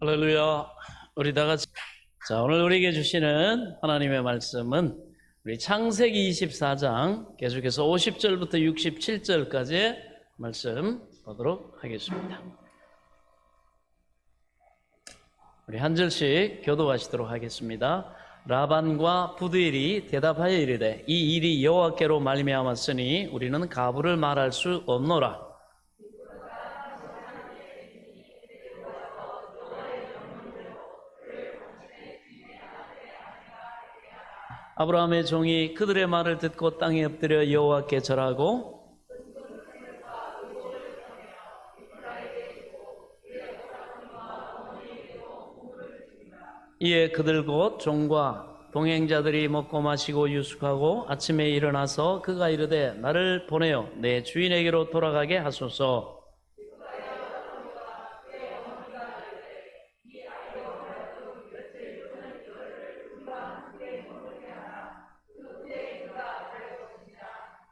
할렐루야. 우리 다 같이. 자, 오늘 우리에게 주시는 하나님의 말씀은 우리 창세기 24장 계속해서 50절부터 67절까지의 말씀 보도록 하겠습니다. 우리 한 절씩 교도하시도록 하겠습니다. 라반과 부두엘이 대답하여 이르되 이 일이 여호와께로 말미암았으니 우리는 가부를 말할 수 없노라. 아브라함의 종이 그들의 말을 듣고 땅에 엎드려 여호와께 절하고 이에 그들 곧 종과 동행자들이 먹고 마시고 유숙하고 아침에 일어나서 그가 이르되 나를 보내어 내 주인에게로 돌아가게 하소서.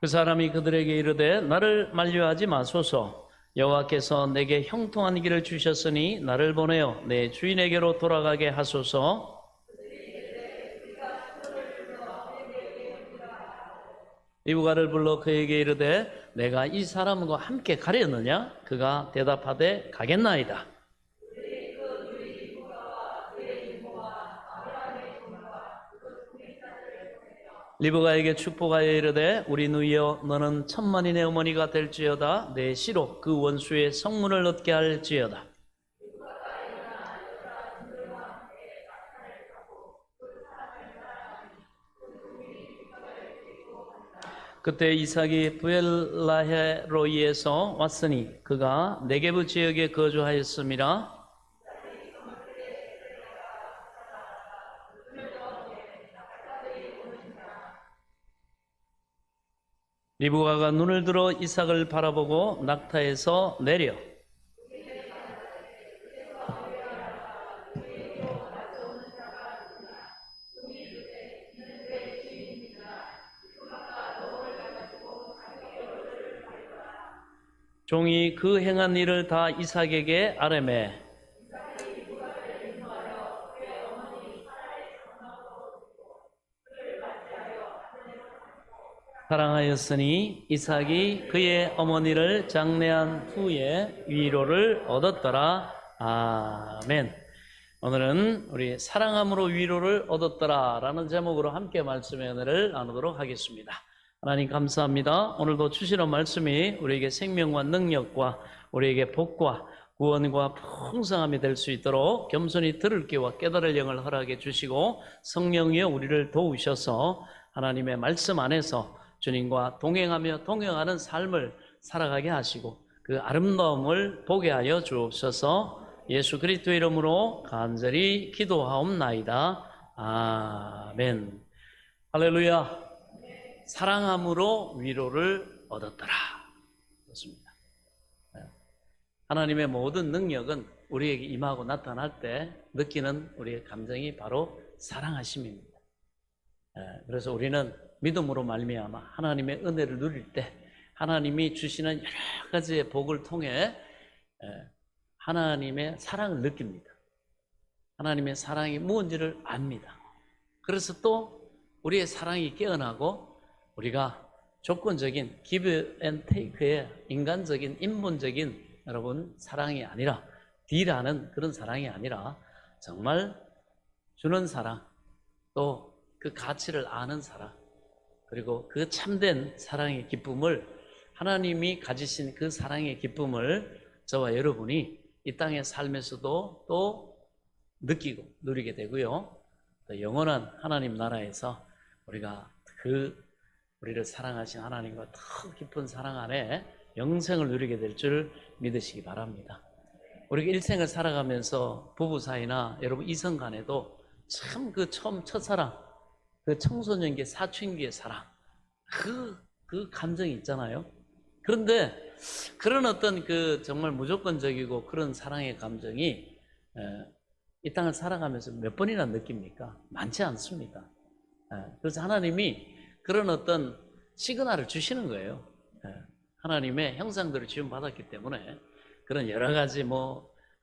그 사람이 그들에게 이르되 나를 만류하지 마소서. 여호와께서 내게 형통한 길을 주셨으니 나를 보내어 내 주인에게로 돌아가게 하소서. 리브가를 불러 그에게 이르되 내가 이 사람과 함께 가려느냐? 그가 대답하되 가겠나이다. 리브가에게 축복하여 이르되 우리 누이여 너는 천만인의 어머니가 될지어다. 내 시로 그 원수의 성문을 얻게 할지어다. 그때 이삭이 부엘라헤로이에서 왔으니 그가 네게브 지역에 거주하였음이라. 리브가가 눈을 들어 이삭을 바라보고 낙타에서 내려 종이 그 행한 일을 다 이삭에게 아뢰매 사랑하였으니 이삭이 그의 어머니를 장례한 후에 위로를 얻었더라. 아멘. 오늘은 우리 사랑함으로 위로를 얻었더라 라는 제목으로 함께 말씀의 은혜를 나누도록 하겠습니다. 하나님 감사합니다. 오늘도 주시는 말씀이 우리에게 생명과 능력과 우리에게 복과 구원과 풍성함이 될 수 있도록 겸손히 들을 귀와 깨달을 영을 허락해 주시고 성령이여 우리를 도우셔서 하나님의 말씀 안에서 주님과 동행하며 동행하는 삶을 살아가게 하시고 그 아름다움을 보게 하여 주옵소서. 예수 그리스도의 이름으로 간절히 기도하옵나이다. 아멘. 할렐루야. 사랑함으로 위로를 얻었더라. 그렇습니다. 하나님의 모든 능력은 우리에게 임하고 나타날 때 느끼는 우리의 감정이 바로 사랑하심입니다. 그래서 우리는 믿음으로 말미암아 하나님의 은혜를 누릴 때 하나님이 주시는 여러 가지의 복을 통해 하나님의 사랑을 느낍니다. 하나님의 사랑이 무언지를 압니다. 그래서 또 우리의 사랑이 깨어나고 우리가 조건적인 give and take의 인간적인 인본적인 여러분 사랑이 아니라 딜하는 그런 사랑이 아니라 정말 주는 사랑 또 그 가치를 아는 사랑 그리고 그 참된 사랑의 기쁨을 하나님이 가지신 그 사랑의 기쁨을 저와 여러분이 이 땅의 삶에서도 또 느끼고 누리게 되고요. 또 영원한 하나님 나라에서 우리가 우리를 사랑하신 하나님과 더 깊은 사랑 안에 영생을 누리게 될 줄 믿으시기 바랍니다. 우리가 일생을 살아가면서 부부 사이나 여러분 이성 간에도 참 그 처음 첫사랑 그 청소년기 사춘기의 사랑 그 감정이 있잖아요. 그런데 그런 어떤 그 정말 무조건적이고 그런 사랑의 감정이 이 땅을 살아가면서 몇 번이나 느낍니까? 많지 않습니다. 그래서 하나님이 그런 어떤 시그널을 주시는 거예요. 하나님의 형상들을 지음받았기 때문에 그런 여러 가지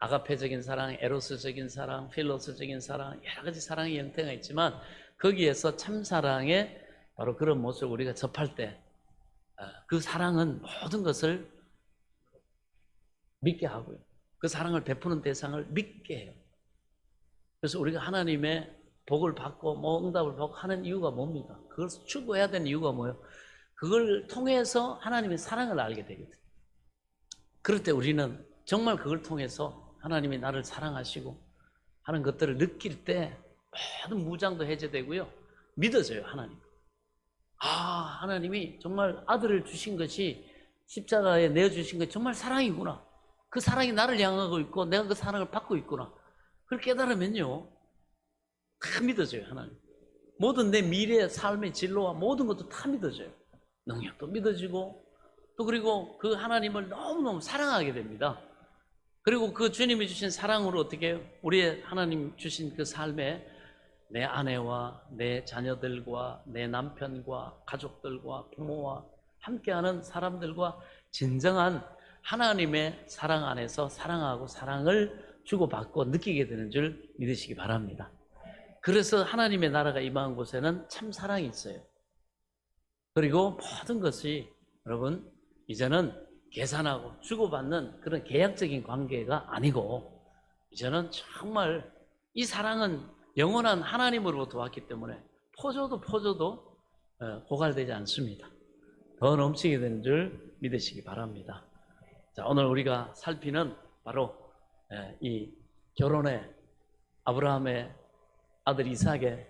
아가페적인 사랑, 에로스적인 사랑, 필로스적인 사랑, 여러 가지 사랑의 형태가 있지만 거기에서 참 사랑의 바로 그런 모습을 우리가 접할 때 그 사랑은 모든 것을 믿게 하고요. 그 사랑을 베푸는 대상을 믿게 해요. 그래서 우리가 하나님의 복을 받고 뭐 응답을 받고 하는 이유가 뭡니까? 그걸 추구해야 되는 이유가 뭐예요? 그걸 통해서 하나님의 사랑을 알게 되거든요. 그럴 때 우리는 정말 그걸 통해서 하나님이 나를 사랑하시고 하는 것들을 느낄 때 모든 무장도 해제되고요. 믿어져요, 하나님. 하나님이 정말 아들을 주신 것이 십자가에 내어주신 것이 정말 사랑이구나. 그 사랑이 나를 향하고 있고 내가 그 사랑을 받고 있구나. 그걸 깨달으면요, 다 믿어져요, 하나님. 모든 내 미래의 삶의 진로와 모든 것도 다 믿어져요. 능력도 믿어지고 또 그리고 그 하나님을 너무너무 사랑하게 됩니다. 그리고 그 주님이 주신 사랑으로 어떻게 해요? 우리의 하나님 주신 그 삶에 내 아내와 내 자녀들과 내 남편과 가족들과 부모와 함께하는 사람들과 진정한 하나님의 사랑 안에서 사랑하고 사랑을 주고받고 느끼게 되는 줄 믿으시기 바랍니다. 그래서 하나님의 나라가 임한 곳에는 참 사랑이 있어요. 그리고 모든 것이 여러분 이제는 계산하고 주고받는 그런 계약적인 관계가 아니고 이제는 정말 이 사랑은 영원한 하나님으로부터 왔기 때문에 퍼줘도 고갈되지 않습니다. 더 넘치게 되는 줄 믿으시기 바랍니다. 자, 오늘 우리가 살피는 바로 이 결혼의 아브라함의 아들 이삭의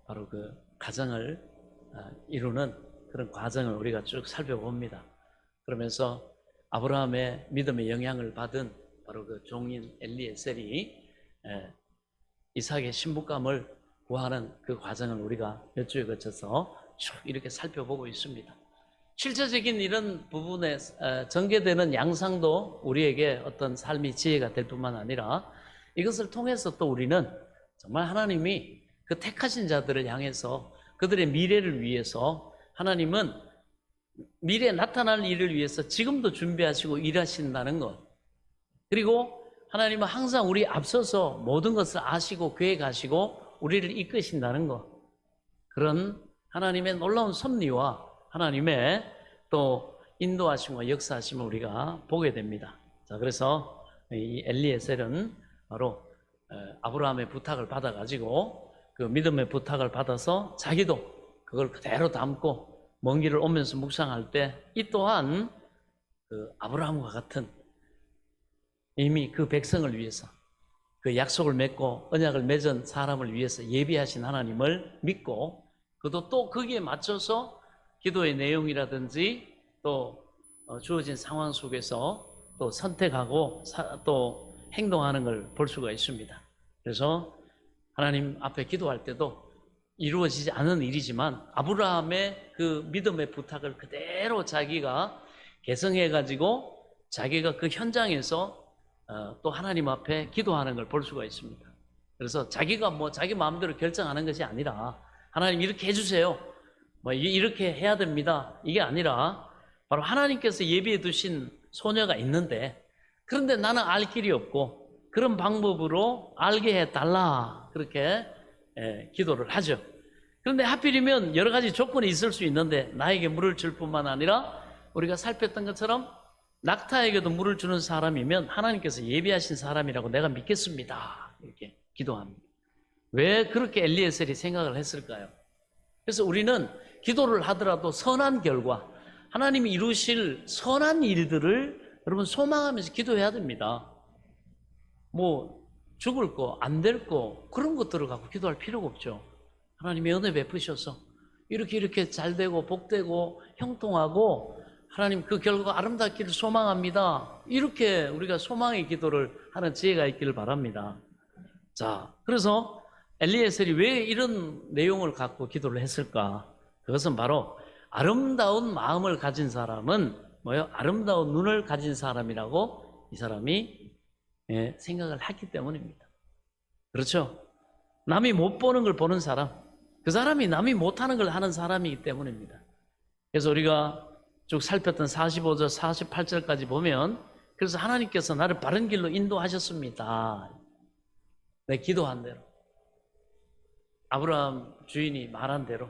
바로 그 가정을 이루는 그런 과정을 우리가 쭉 살펴봅니다. 그러면서 아브라함의 믿음의 영향을 받은 바로 그 종인 엘리에셀이 이삭의 신부감을 구하는 그 과정을 우리가 몇 주에 거쳐서 쭉 이렇게 살펴보고 있습니다. 실제적인 이런 부분에 전개되는 양상도 우리에게 어떤 삶의 지혜가 될 뿐만 아니라 이것을 통해서 또 우리는 정말 하나님이 그 택하신 자들을 향해서 그들의 미래를 위해서 하나님은 미래에 나타날 일을 위해서 지금도 준비하시고 일하신다는 것, 그리고 하나님은 항상 우리 앞서서 모든 것을 아시고 계획하시고 우리를 이끄신다는 것, 그런 하나님의 놀라운 섭리와 하나님의 또 인도하심과 역사하심을 우리가 보게 됩니다. 자, 그래서 이 엘리에셀은 바로 아브라함의 부탁을 받아가지고 그 믿음의 부탁을 받아서 자기도 그걸 그대로 담고 먼 길을 오면서 묵상할 때 이 또한 그 아브라함과 같은 이미 그 백성을 위해서 그 약속을 맺고 언약을 맺은 사람을 위해서 예비하신 하나님을 믿고 그도 또 거기에 맞춰서 기도의 내용이라든지 또 주어진 상황 속에서 또 선택하고 또 행동하는 걸 볼 수가 있습니다. 그래서 하나님 앞에 기도할 때도 이루어지지 않은 일이지만 아브라함의 그 믿음의 부탁을 그대로 자기가 개성해가지고 자기가 그 현장에서 또 하나님 앞에 기도하는 걸 볼 수가 있습니다. 그래서 자기가 뭐 자기 마음대로 결정하는 것이 아니라 하나님 이렇게 해주세요, 뭐 이렇게 해야 됩니다, 이게 아니라 바로 하나님께서 예비해 두신 소녀가 있는데 그런데 나는 알 길이 없고 그런 방법으로 알게 해달라, 그렇게 기도를 하죠. 그런데 하필이면 여러 가지 조건이 있을 수 있는데 나에게 물을 줄 뿐만 아니라 우리가 살폈던 것처럼 낙타에게도 물을 주는 사람이면 하나님께서 예비하신 사람이라고 내가 믿겠습니다, 이렇게 기도합니다. 왜 그렇게 엘리에셀이 생각을 했을까요? 그래서 우리는 기도를 하더라도 선한 결과, 하나님이 이루실 선한 일들을 여러분 소망하면서 기도해야 됩니다. 뭐 죽을 거, 안 될 거, 그런 것들을 갖고 기도할 필요가 없죠. 하나님이 은혜 베푸셔서 이렇게 잘 되고 복되고 형통하고 하나님 그 결과가 아름답기를 소망합니다, 이렇게 우리가 소망의 기도를 하는 지혜가 있기를 바랍니다. 자, 그래서 엘리에셀이 왜 이런 내용을 갖고 기도를 했을까? 그것은 바로 아름다운 마음을 가진 사람은 뭐예요? 아름다운 눈을 가진 사람이라고 이 사람이 생각을 했기 때문입니다. 그렇죠? 남이 못 보는 걸 보는 사람, 그 사람이 남이 못하는 걸 하는 사람이기 때문입니다. 그래서 우리가 쭉 살폈던 45절 48절까지 보면 그래서 하나님께서 나를 바른 길로 인도하셨습니다. 내 기도한 대로. 아브라함 주인이 말한 대로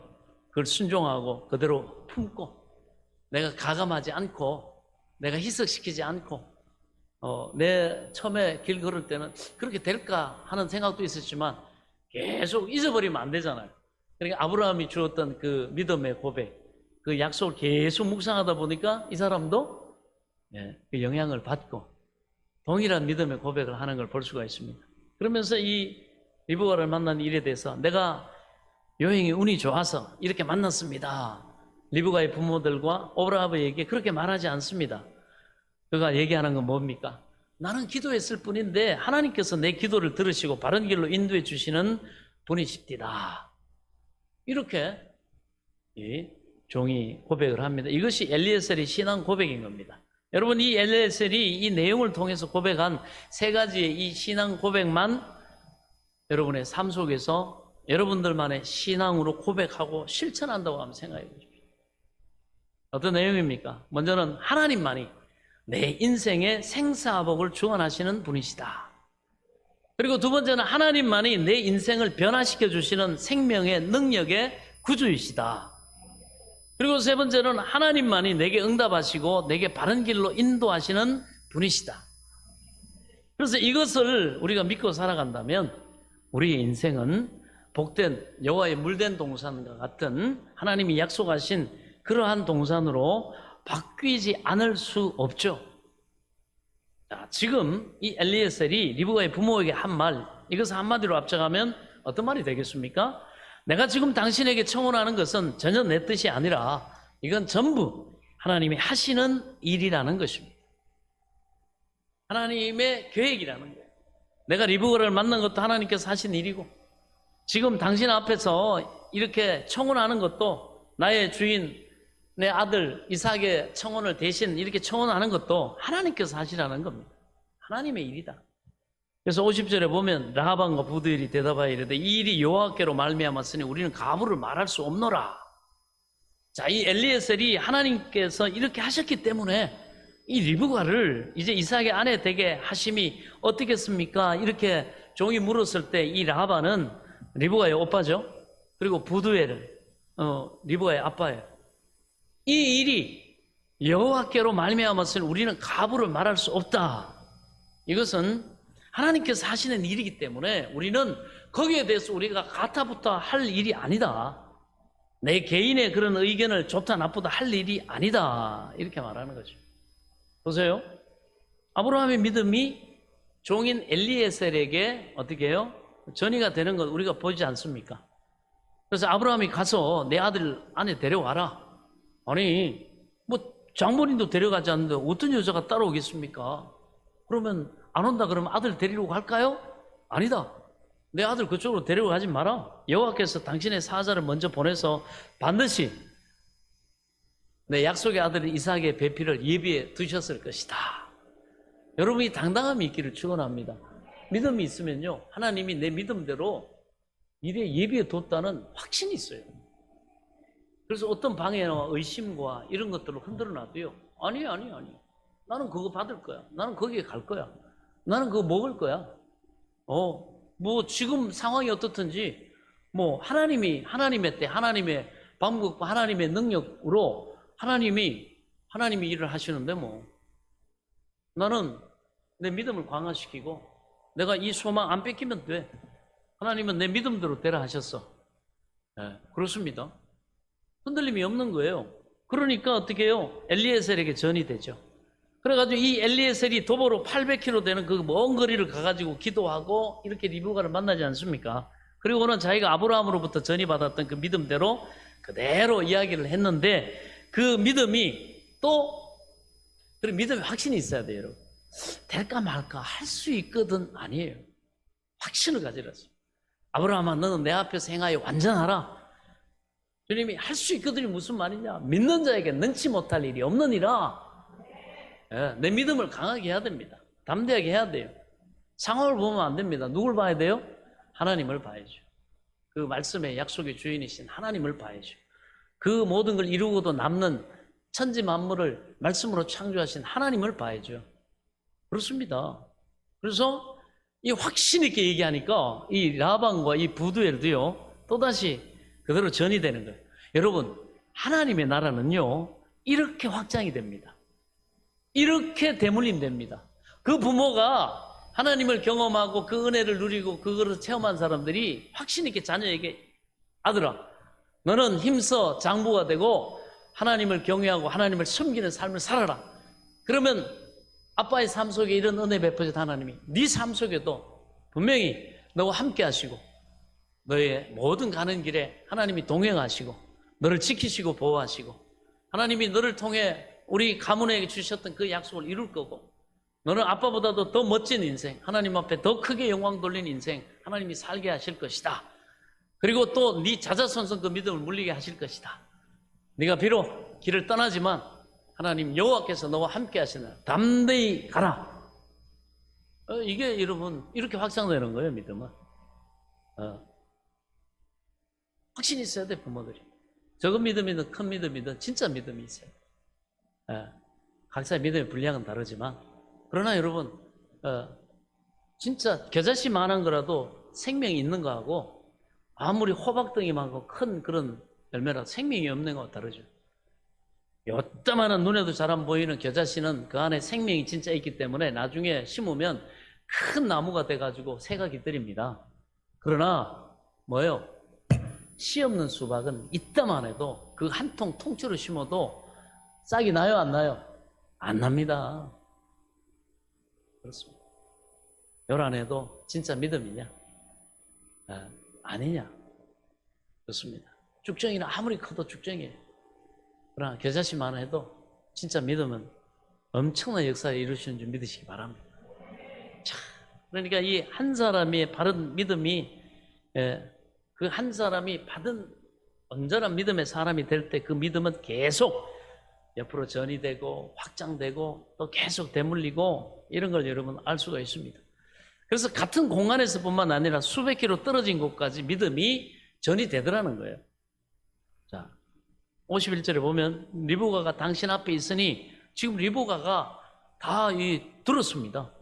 그걸 순종하고 그대로 품고 내가 가감하지 않고 내가 희석시키지 않고 내 처음에 길 걸을 때는 그렇게 될까 하는 생각도 있었지만 계속 잊어버리면 안 되잖아요. 그러니까 아브라함이 주었던 그 믿음의 고백, 그 약속을 계속 묵상하다 보니까 이 사람도 그 영향을 받고 동일한 믿음의 고백을 하는 걸 볼 수가 있습니다. 그러면서 이 리브가를 만난 일에 대해서 내가 여행이 운이 좋아서 이렇게 만났습니다. 리브가의 부모들과 오브라함에게 그렇게 말하지 않습니다. 그가 얘기하는 건 뭡니까? 나는 기도했을 뿐인데 하나님께서 내 기도를 들으시고 바른 길로 인도해 주시는 분이십니다. 이렇게 이 종이 고백을 합니다. 이것이 엘리에셀의 신앙 고백인 겁니다. 여러분, 이 엘리에셀이 이 내용을 통해서 고백한 세 가지의 이 신앙 고백만 여러분의 삶 속에서 여러분들만의 신앙으로 고백하고 실천한다고 한번 생각해 보십시오. 어떤 내용입니까? 먼저는 하나님만이 내 인생의 생사복을 주관하시는 분이시다. 그리고 두 번째는 하나님만이 내 인생을 변화시켜 주시는 생명의 능력의 구주이시다. 그리고 세 번째는 하나님만이 내게 응답하시고 내게 바른 길로 인도하시는 분이시다. 그래서 이것을 우리가 믿고 살아간다면 우리의 인생은 복된 여호와의 물된 동산과 같은 하나님이 약속하신 그러한 동산으로 바뀌지 않을 수 없죠. 자, 지금 이 엘리에셀이 리브가의 부모에게 한 말, 이것을 한마디로 합쳐가면 어떤 말이 되겠습니까? 내가 지금 당신에게 청혼하는 것은 전혀 내 뜻이 아니라 이건 전부 하나님이 하시는 일이라는 것입니다. 하나님의 계획이라는 거예요. 내가 리브가를 만난 것도 하나님께서 하신 일이고 지금 당신 앞에서 이렇게 청혼하는 것도 나의 주인 내 아들 이삭의 청혼을 대신 이렇게 청혼하는 것도 하나님께서 하시라는 겁니다. 하나님의 일이다. 그래서 50절에 보면 라반과 부두엘이 대답하여 이르되 이 일이 여호와께로 말미암았으니 우리는 가부를 말할 수 없노라. 자, 이 엘리에셀이 하나님께서 이렇게 하셨기 때문에 이 리브가를 이제 이삭의 아내 되게 하심이 어떻겠습니까? 이렇게 종이 물었을 때 이 라반은 리브가의 오빠죠. 그리고 부두엘은 리브가의 아빠예요. 이 일이 여호와께로 말미암았으니 우리는 가부를 말할 수 없다. 이것은 하나님께서 하시는 일이기 때문에 우리는 거기에 대해서 우리가 가타부타 할 일이 아니다. 내 개인의 그런 의견을 좋다 나쁘다 할 일이 아니다. 이렇게 말하는 거죠. 보세요. 아브라함의 믿음이 종인 엘리에셀에게 어떻게 해요? 전이가 되는 건 우리가 보지 않습니까? 그래서 아브라함이 가서 내 아들 아내 데려와라. 아니, 뭐 장모님도 데려가지 않는데 어떤 여자가 따라오겠습니까? 그러면 안 온다 그러면 아들 데리러 갈까요? 아니다. 내 아들 그쪽으로 데려가지 마라. 여호와께서 당신의 사자를 먼저 보내서 반드시 내 약속의 아들 이삭의 배필을 예비해 두셨을 것이다. 여러분이 당당함이 있기를 축원합니다. 믿음이 있으면요, 하나님이 내 믿음대로 미래에 예비해 뒀다는 확신이 있어요. 그래서 어떤 방해와 의심과 이런 것들을 흔들어 놔도요, 아니 나는 그거 받을 거야. 나는 거기에 갈 거야. 나는 그거 먹을 거야. 뭐 지금 상황이 어떻든지 뭐 하나님의 때 하나님의 방법과 하나님의 능력으로 하나님이 일을 하시는데 뭐 나는 내 믿음을 강화시키고 내가 이 소망 안 뺏기면 돼. 하나님은 내 믿음대로 되라 하셨어. 네, 그렇습니다. 흔들림이 없는 거예요. 그러니까 어떻게 해요? 엘리에셀에게 전이 되죠. 그래가지고 이 엘리에셀이 도보로 800km 되는 그 먼 거리를 가가지고 기도하고 이렇게 리브가를 만나지 않습니까? 그리고는 자기가 아브라함으로부터 전이 받았던 그 믿음대로 그대로 이야기를 했는데 그 믿음이 그리고 믿음에 확신이 있어야 돼요, 여러분. 될까 말까 할 수 있거든 아니에요. 확신을 가지라서. 아브라함아, 너는 내 앞에서 행하여 완전하라. 주님이 할 수 있거든이 무슨 말이냐? 믿는 자에게 능치 못할 일이 없느니라. 내 믿음을 강하게 해야 됩니다. 담대하게 해야 돼요. 상황을 보면 안 됩니다. 누굴 봐야 돼요? 하나님을 봐야죠. 그 말씀의 약속의 주인이신 하나님을 봐야죠. 그 모든 걸 이루고도 남는 천지 만물을 말씀으로 창조하신 하나님을 봐야죠. 그렇습니다. 그래서 이 확신 있게 얘기하니까 이 라반과 이 부두엘도요 또다시 그대로 전이 되는 거예요. 여러분, 하나님의 나라는요 이렇게 확장이 됩니다. 이렇게 대물림됩니다. 그 부모가 하나님을 경험하고 그 은혜를 누리고 그거를 체험한 사람들이 확신 있게 자녀에게, 아들아, 너는 힘써 장부가 되고 하나님을 경외하고 하나님을 섬기는 삶을 살아라. 그러면 아빠의 삶 속에 이런 은혜 베푸신 하나님이 네 삶 속에도 분명히 너와 함께 하시고 너의 모든 가는 길에 하나님이 동행하시고 너를 지키시고 보호하시고 하나님이 너를 통해 우리 가문에게 주셨던 그 약속을 이룰 거고 너는 아빠보다도 더 멋진 인생, 하나님 앞에 더 크게 영광 돌린 인생 하나님이 살게 하실 것이다. 그리고 또 네 자자손손 그 믿음을 물리게 하실 것이다. 네가 비록 길을 떠나지만 하나님 여호와께서 너와 함께 하시는 담대히 가라. 이게 여러분 이렇게 확장되는 거예요. 믿음은 확신이 있어야 돼. 부모들이 적은 믿음이든 큰 믿음이든 진짜 믿음이 있어요. 각자의 믿음의 분량은 다르지만 그러나 여러분 진짜 겨자씨 만한 거라도 생명이 있는 거하고 아무리 호박덩이 많고 큰 그런 열매라도 생명이 없는 거와 다르죠. 요따만한 눈에도 잘 안 보이는 겨자씨는 그 안에 생명이 진짜 있기 때문에 나중에 심으면 큰 나무가 돼가지고 새가 깃들입니다. 그러나 뭐예요? 씨 없는 수박은 이따만 해도 그 한 통 통째로 심어도 싹이 나요? 안 나요? 안 납니다. 그렇습니다. 요란해도 진짜 믿음이냐? 아니냐? 그렇습니다. 쭉정이는 아무리 커도 쭉정이에요. 그러나 겨자씨만 해도 진짜 믿음은 엄청난 역사를 이루시는 줄 믿으시기 바랍니다. 자, 그러니까 이 한 사람의 바른 믿음이 그 한 사람이 받은 온전한 믿음의 사람이 될 때 그 믿음은 계속 옆으로 전이 되고 확장되고 또 계속 되물리고 이런 걸 여러분 알 수가 있습니다. 그래서 같은 공간에서뿐만 아니라 수백 킬로 떨어진 곳까지 믿음이 전이 되더라는 거예요. 자, 51절에 보면 리브가가 당신 앞에 있으니 지금 리브가가 다 들었습니다.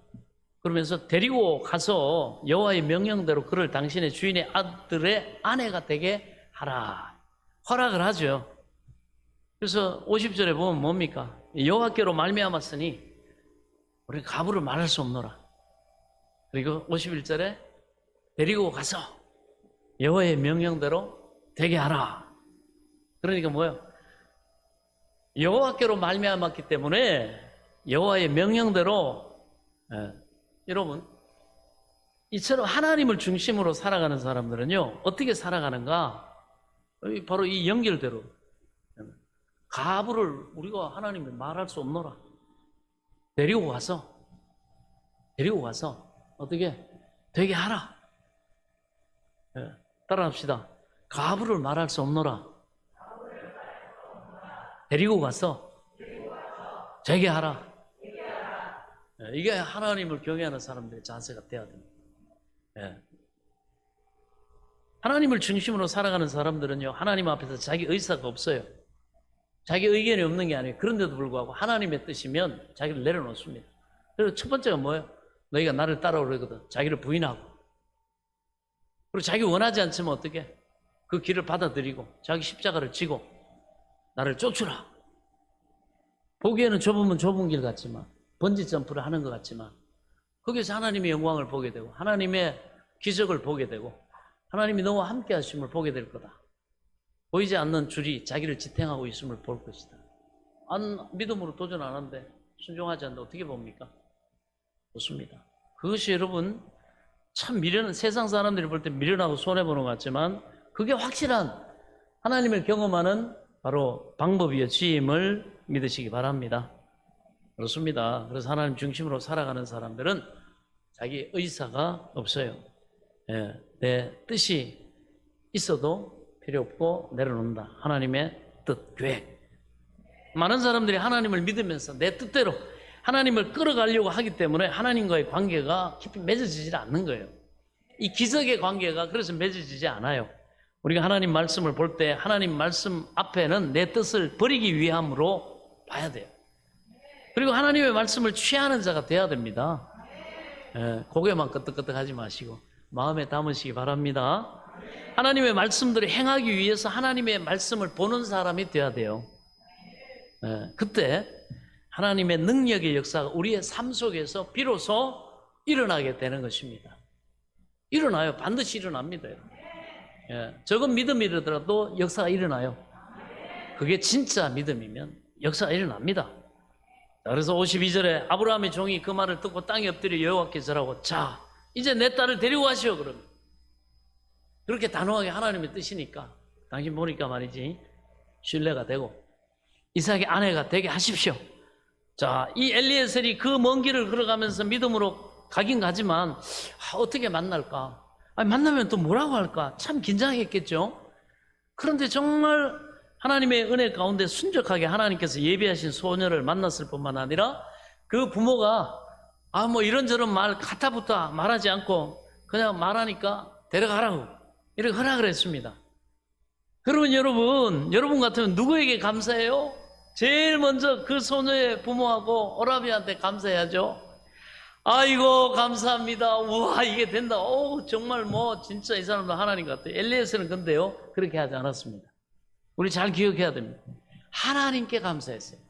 그러면서 데리고 가서 여호와의 명령대로 그를 당신의 주인의 아들의 아내가 되게 하라. 허락을 하죠. 그래서 50절에 보면 뭡니까? 여호와께로 말미암았으니 우리 가부를 말할 수 없노라. 그리고 51절에 데리고 가서 여호와의 명령대로 되게 하라. 그러니까 뭐예요? 여호와께로 말미암았기 때문에 여호와의 명령대로 여러분 이처럼 하나님을 중심으로 살아가는 사람들은요 어떻게 살아가는가? 바로 이 연결대로 가부를 우리가 하나님을 말할 수 없노라. 데리고 가서 어떻게 되게 하라. 따라합시다. 가부를 말할 수 없노라. 데리고 가서 되게 하라. 이게 하나님을 경외하는 사람들의 자세가 돼야 됩니다. 하나님을 중심으로 살아가는 사람들은요 하나님 앞에서 자기 의사가 없어요. 자기 의견이 없는 게 아니에요. 그런데도 불구하고 하나님의 뜻이면 자기를 내려놓습니다. 그래서 첫 번째가 뭐예요? 너희가 나를 따라오려거든. 자기를 부인하고 그리고 자기 원하지 않지만 어떻게? 그 길을 받아들이고 자기 십자가를 지고 나를 쫓으라. 보기에는 좁으면 좁은 길 같지만 번지 점프를 하는 것 같지만 거기서 하나님의 영광을 보게 되고 하나님의 기적을 보게 되고 하나님이 너와 함께 하심을 보게 될 거다. 보이지 않는 줄이 자기를 지탱하고 있음을 볼 것이다. 믿음으로 도전 안 하는데 순종하지 않는데 어떻게 봅니까? 좋습니다. 그것이 여러분 참 미련한 세상 사람들이 볼 때 미련하고 손해보는 것 같지만 그게 확실한 하나님을 경험하는 바로 방법이요 지임을 믿으시기 바랍니다. 그렇습니다. 그래서 하나님 중심으로 살아가는 사람들은 자기 의사가 없어요. 내 뜻이 있어도 필요 없고 내려놓는다. 하나님의 뜻, 계획. 많은 사람들이 하나님을 믿으면서 내 뜻대로 하나님을 끌어가려고 하기 때문에 하나님과의 관계가 깊이 맺어지지 않는 거예요. 이 기적의 관계가 그래서 맺어지지 않아요. 우리가 하나님 말씀을 볼 때 하나님 말씀 앞에는 내 뜻을 버리기 위함으로 봐야 돼요. 그리고 하나님의 말씀을 취하는 자가 돼야 됩니다. 예, 고개만 끄덕끄덕 하지 마시고 마음에 담으시기 바랍니다. 하나님의 말씀들을 행하기 위해서 하나님의 말씀을 보는 사람이 돼야 돼요. 예, 그때 하나님의 능력의 역사가 우리의 삶 속에서 비로소 일어나게 되는 것입니다. 일어나요. 반드시 일어납니다. 예, 적은 믿음이라도 역사가 일어나요. 그게 진짜 믿음이면 역사가 일어납니다. 그래서 52절에 아브라함의 종이 그 말을 듣고 땅에 엎드려 여호와께 절하고, 자, 이제 내 딸을 데리고 가시오. 그러면 그렇게 단호하게 하나님의 뜻이니까 당신 보니까 말이지 신뢰가 되고 이삭의 아내가 되게 하십시오. 자, 이 엘리에셀이 그 먼 길을 걸어가면서 믿음으로 가긴 가지만 어떻게 만날까? 아니, 만나면 또 뭐라고 할까? 참 긴장했겠죠. 그런데 정말 하나님의 은혜 가운데 순적하게 하나님께서 예비하신 소녀를 만났을 뿐만 아니라 그 부모가 뭐 이런저런 말 가타부타 말하지 않고 그냥 말하니까 데려가라고 이렇게 허락을 했습니다. 그러면 여러분 같으면 누구에게 감사해요? 제일 먼저 그 소녀의 부모하고 오라비한테 감사해야죠. 아이고 감사합니다. 우와 이게 된다. 정말 진짜 이 사람도 하나님 같아요. 엘리에서는 근데요 그렇게 하지 않았습니다. 우리 잘 기억해야 됩니다. 하나님께 감사했어요.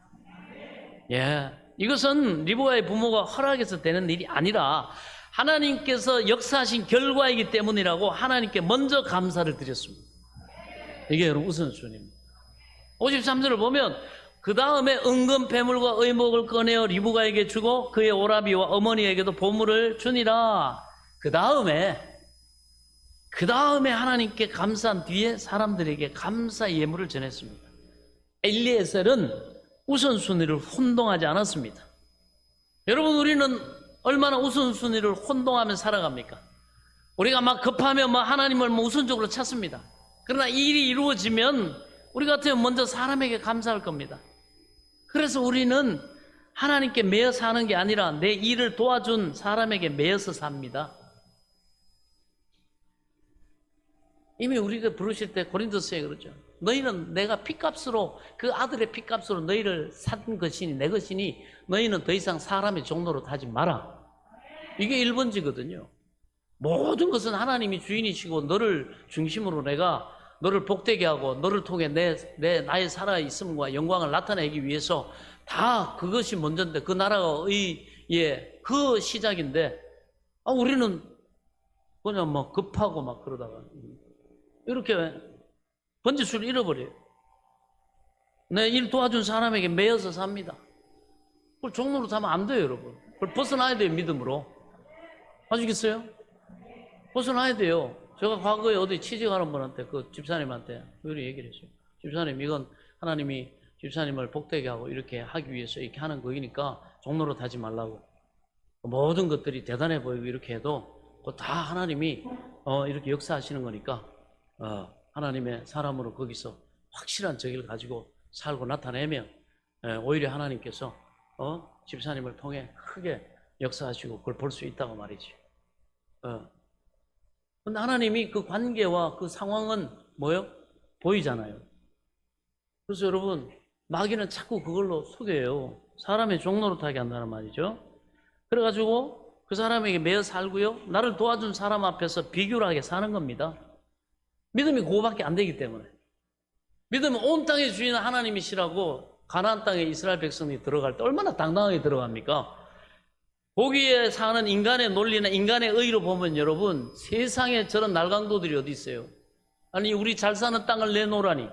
예, 이것은 리브가의 부모가 허락해서 되는 일이 아니라 하나님께서 역사하신 결과이기 때문이라고 하나님께 먼저 감사를 드렸습니다. 이게 여러분 우선순위입니다. 53절을 보면 그 다음에 은금 배물과 의목을 꺼내어 리브가에게 주고 그의 오라비와 어머니에게도 보물을 주니라. 그 다음에 하나님께 감사한 뒤에 사람들에게 감사 예물을 전했습니다. 엘리에셀은 우선순위를 혼동하지 않았습니다. 여러분, 우리는 얼마나 우선순위를 혼동하며 살아갑니까? 우리가 막 급하면 하나님을 우선적으로 찾습니다. 그러나 이 일이 이루어지면 우리 같으면 먼저 사람에게 감사할 겁니다. 그래서 우리는 하나님께 매여 사는 게 아니라 내 일을 도와준 사람에게 매여서 삽니다. 이미 우리가 부르실 때 고린도서에 그러죠. 너희는 내가 피값으로 그 아들의 피값으로 너희를 산 것이니 내 것이니 너희는 더 이상 사람의 종로로 타지 마라. 이게 1번지거든요. 모든 것은 하나님이 주인이시고 너를 중심으로 내가 너를 복되게 하고 너를 통해 나의 살아있음과 영광을 나타내기 위해서 다 그것이 먼저인데 그 나라가 그 시작인데 우리는 그냥 급하고 그러다가 이렇게 번지수를 잃어버려요. 내 일 도와준 사람에게 매여서 삽니다. 그걸 종로로 사면 안 돼요, 여러분. 그걸 벗어나야 돼요, 믿음으로. 아시겠어요? 벗어나야 돼요. 제가 과거에 어디 취직하는 분한테 그 집사님한테 그렇게 얘기를 했어요. 집사님, 이건 하나님이 집사님을 복되게 하고 이렇게 하기 위해서 이렇게 하는 거니까 종로로 타지 말라고. 모든 것들이 대단해 보이고 이렇게 해도 그거 다 하나님이 이렇게 역사하시는 거니까 하나님의 사람으로 거기서 확실한 저기를 가지고 살고 나타내면 오히려 하나님께서 집사님을 통해 크게 역사하시고 그걸 볼 수 있다고 말이지. 근데 하나님이 그 관계와 그 상황은 뭐예요? 보이잖아요. 그래서 여러분, 마귀는 자꾸 그걸로 속여요. 사람의 종로로 타게 한다는 말이죠. 그래가지고 그 사람에게 매여 살고요, 나를 도와준 사람 앞에서 비교하게 사는 겁니다. 믿음이 그거밖에 안 되기 때문에. 믿음은 온 땅의 주인은 하나님이시라고 가나안 땅에 이스라엘 백성이 들어갈 때 얼마나 당당하게 들어갑니까? 거기에 사는 인간의 논리나 인간의 의로 보면 여러분, 세상에 저런 날강도들이 어디 있어요? 아니, 우리 잘 사는 땅을 내놓으라니.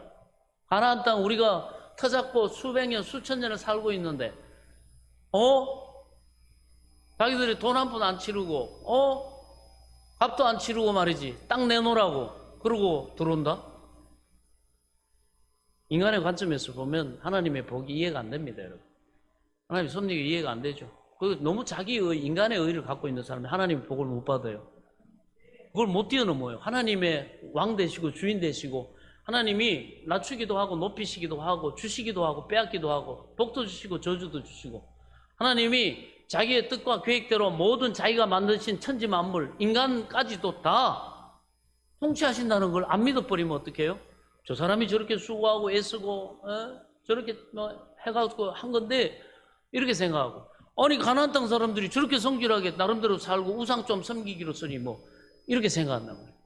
가나안 땅 우리가 터잡고 수백 년, 수천 년을 살고 있는데 자기들이 돈 한 푼 안 치르고 값도 안 치르고 말이지, 땅 내놓으라고 그러고 들어온다? 인간의 관점에서 보면 하나님의 복이 이해가 안 됩니다, 여러분. 하나님의 섭리가 이해가 안 되죠. 너무 자기의 인간의 의를 갖고 있는 사람이 하나님의 복을 못 받아요. 그걸 못 뛰어넘어요. 하나님의 왕 되시고 주인 되시고 하나님이 낮추기도 하고 높이시기도 하고 주시기도 하고 빼앗기도 하고 복도 주시고 저주도 주시고 하나님이 자기의 뜻과 계획대로 모든 자기가 만드신 천지 만물 인간까지도 다 통치하신다는 걸 안 믿어버리면 어떡해요? 저 사람이 저렇게 수고하고 애쓰고 저렇게 해가지고 한 건데 이렇게 생각하고, 아니 가나안 땅 사람들이 저렇게 성실하게 나름대로 살고 우상 좀 섬기기로 쓰니 뭐 이렇게 생각한단 말이에요.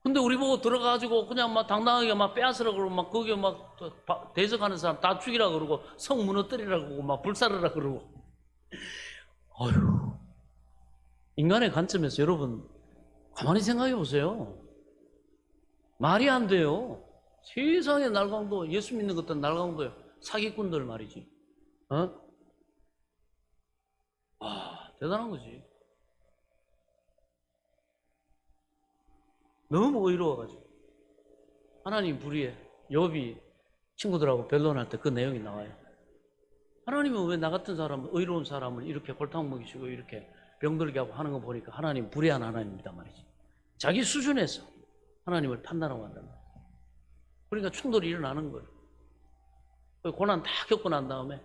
근데 우리 보고 들어가가지고 그냥 막 당당하게 막 빼앗으라 그러고 막 거기에 막 대적하는 사람 다 죽이라 그러고 성 무너뜨리라 그러고 막 불사르라 그러고. 어휴, 인간의 관점에서 여러분 가만히 생각해 보세요. 말이 안 돼요. 세상에 날강도, 예수 믿는 것도 날강도요. 사기꾼들 말이지. 대단한 거지. 너무 의로워가지고. 하나님 불의에 욥이 친구들하고 변론할 때 그 내용이 나와요. 하나님은 왜 나 같은 사람, 의로운 사람을 이렇게 골탕 먹이시고 이렇게 병들게 하고 하는 거 보니까 하나님 불의한 하나님이다 말이지. 자기 수준에서 하나님을 판단하고 한단 말이야. 그러니까 충돌이 일어나는 거예요. 고난 다 겪고 난 다음에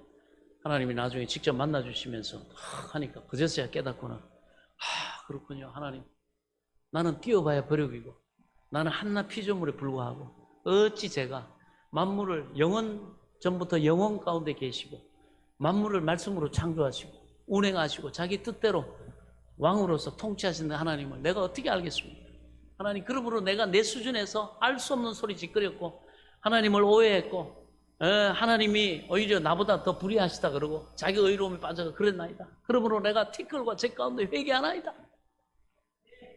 하나님이 나중에 직접 만나주시면서 하니까 그제서야 깨닫구나. 그렇군요. 하나님, 나는 뛰어봐야 버력이고 나는 한낱 피조물에 불과하고 어찌 제가 만물을 영원 전부터 영원 가운데 계시고 만물을 말씀으로 창조하시고 운행하시고 자기 뜻대로 왕으로서 통치하시는 하나님을 내가 어떻게 알겠습니까? 하나님, 그러므로 내가 내 수준에서 알 수 없는 소리 짓거렸고 하나님을 오해했고 하나님이 오히려 나보다 더 불의하시다 그러고 자기 의로움에 빠져서 그랬나이다. 그러므로 내가 티끌과 제 가운데 회개하나이다.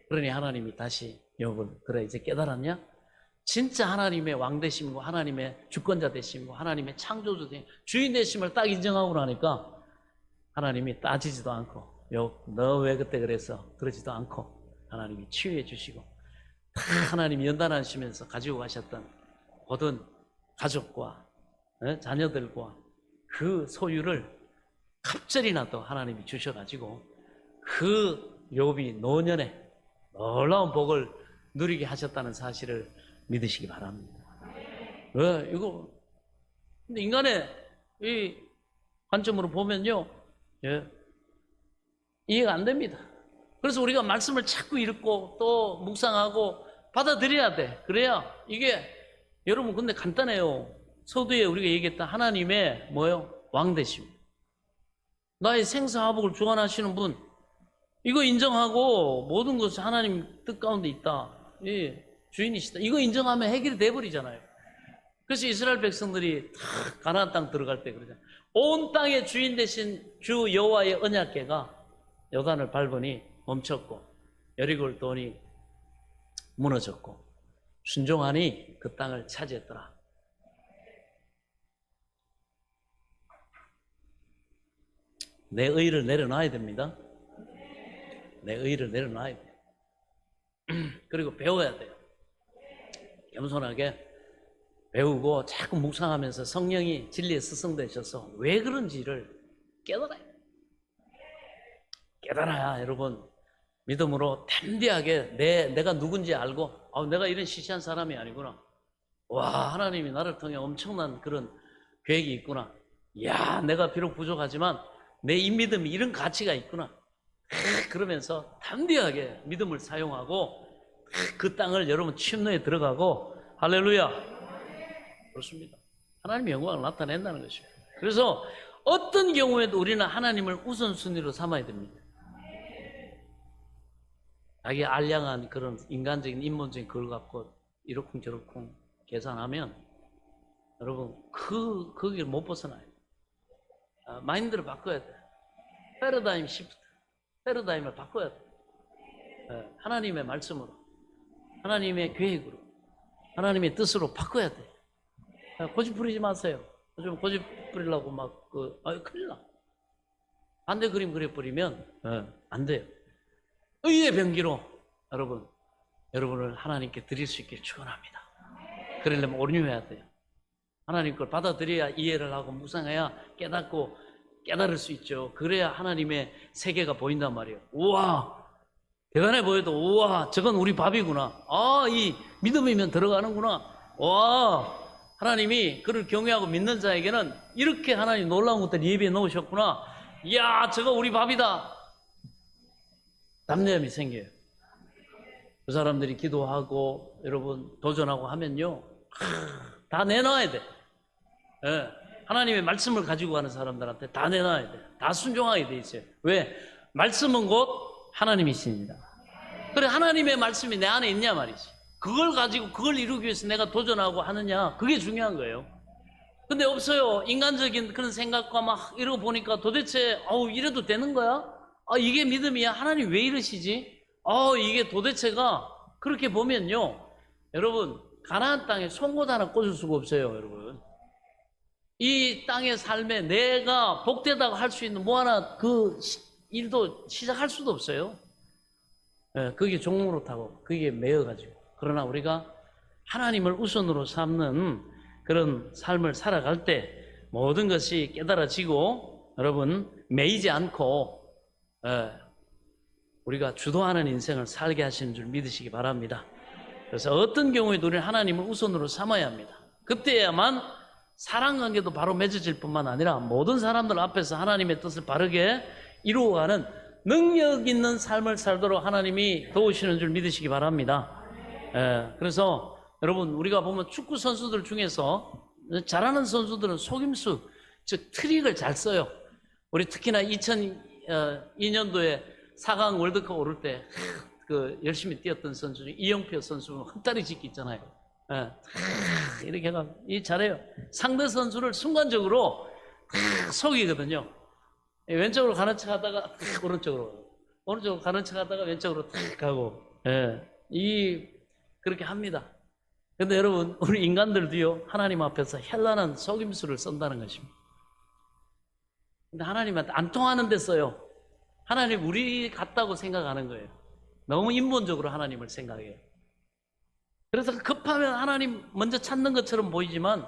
그러니 하나님이 다시 욥을 그래 이제 깨달았냐? 진짜 하나님의 왕 되심과 하나님의 주권자 되심과 하나님의 창조주 되심, 주인 되심을 딱 인정하고 나니까 하나님이 따지지도 않고 욥 너 왜 그때 그랬어? 그러지도 않고 하나님이 치유해 주시고 하나님이 연단하시면서 가지고 가셨던 모든 가족과 자녀들과 그 소유를 갑절이나 또 하나님이 주셔가지고 그 욥이 노년에 놀라운 복을 누리게 하셨다는 사실을 믿으시기 바랍니다. 이거 근데 인간의 이 관점으로 보면요, 이해가 안 됩니다. 그래서 우리가 말씀을 자꾸 읽고 또 묵상하고 받아들여야 돼. 그래야 이게 여러분 근데 간단해요. 서두에 우리가 얘기했다 하나님의 뭐예요? 왕 되심. 나의 생사화복을 주관하시는 분, 이거 인정하고 모든 것이 하나님 뜻 가운데 있다. 주인이시다. 이거 인정하면 해결이 돼버리잖아요. 그래서 이스라엘 백성들이 다 가나안 땅 들어갈 때 그러잖아요. 온 땅의 주인 되신 주 여호와의 언약궤가 요단을 밟으니 멈췄고 여리고를 도니 무너졌고 순종하니 그 땅을 차지했더라. 내 의를 내려놔야 됩니다. 내 의를 내려놔야 돼요. 그리고 배워야 돼요. 겸손하게 배우고 자꾸 묵상하면서 성령이 진리에 스승되셔서 왜 그런지를 깨달아요. 깨달아야 여러분 믿음으로 담대하게 내가 누군지 알고 내가 이런 시시한 사람이 아니구나. 와, 하나님이 나를 통해 엄청난 그런 계획이 있구나. 야, 내가 비록 부족하지만 내 이 믿음이 이런 가치가 있구나. 그러면서 담대하게 믿음을 사용하고 그 땅을 여러분 침노에 들어가고 할렐루야. 그렇습니다. 하나님의 영광을 나타낸다는 것입니다. 그래서 어떤 경우에도 우리는 하나님을 우선순위로 삼아야 됩니다. 자기 알량한 그런 인간적인 인본적인 걸 갖고 이러쿵저러쿵 계산하면 여러분 거기를 못 벗어나요. 마인드를 바꿔야 돼. 패러다임 시프트, 패러다임을 바꿔야 돼. 하나님의 말씀으로, 하나님의 계획으로, 하나님의 뜻으로 바꿔야 돼. 고집 부리지 마세요. 요즘 고집 부리려고 막 큰일 나. 반대 그림 그려버리면 안 돼요. 의의 병기로 여러분을 하나님께 드릴 수 있길 축원합니다. 그러려면 온유해야 돼요. 하나님 걸 받아들여야 이해를 하고 묵상해야 깨닫고 깨달을 수 있죠. 그래야 하나님의 세계가 보인단 말이에요. 우와, 대단해 보여도 우와, 저건 우리 밥이구나. 이 믿음이면 들어가는구나. 와, 하나님이 그를 경외하고 믿는 자에게는 이렇게 하나님 놀라운 것들 예비해 놓으셨구나. 이야, 저거 우리 밥이다. 담대함이 생겨요. 그 사람들이 기도하고 여러분 도전하고 하면요, 다 내놔야 돼. 하나님의 말씀을 가지고 가는 사람들한테 다 내놔야 돼요. 다 순종하게 돼 있어요. 왜? 말씀은 곧 하나님이십니다. 그래, 하나님의 말씀이 내 안에 있냐 말이지. 그걸 가지고 그걸 이루기 위해서 내가 도전하고 하느냐, 그게 중요한 거예요. 근데 없어요. 인간적인 그런 생각과 막 이러고 보니까 도대체 이래도 되는 거야? 이게 믿음이야? 하나님 왜 이러시지? 이게 도대체가 그렇게 보면요, 여러분, 가나안 땅에 송곳 하나 꽂을 수가 없어요. 여러분, 이 땅의 삶에 내가 복되다고 할 수 있는 뭐 하나 그 일도 시작할 수도 없어요. 그게 종로로 타고 그게 매여가지고. 그러나 우리가 하나님을 우선으로 삼는 그런 삶을 살아갈 때 모든 것이 깨달아지고, 여러분, 매이지 않고 우리가 주도하는 인생을 살게 하시는 줄 믿으시기 바랍니다. 그래서 어떤 경우에도 우리는 하나님을 우선으로 삼아야 합니다. 그때야만 사랑관계도 바로 맺어질 뿐만 아니라 모든 사람들 앞에서 하나님의 뜻을 바르게 이루어가는 능력 있는 삶을 살도록 하나님이 도우시는 줄 믿으시기 바랍니다. 그래서 여러분, 우리가 보면 축구 선수들 중에서 잘하는 선수들은 속임수, 즉 트릭을 잘 써요. 우리 특히나 2002년도에 4강 월드컵 오를 때 열심히 뛰었던 선수 중에 이영표 선수 헛다리 짚기 있잖아요. 이렇게 해가 잘해요. 상대 선수를 순간적으로 속이거든요. 왼쪽으로 가는 척 하다가 오른쪽으로 가는 척 하다가 왼쪽으로 가고, 그렇게 합니다. 근데 여러분, 우리 인간들도요, 하나님 앞에서 현란한 속임수를 쓴다는 것입니다. 근데 하나님한테 안 통하는 데 써요. 하나님 우리 같다고 생각하는 거예요. 너무 인본적으로 하나님을 생각해요. 그래서 급하면 하나님 먼저 찾는 것처럼 보이지만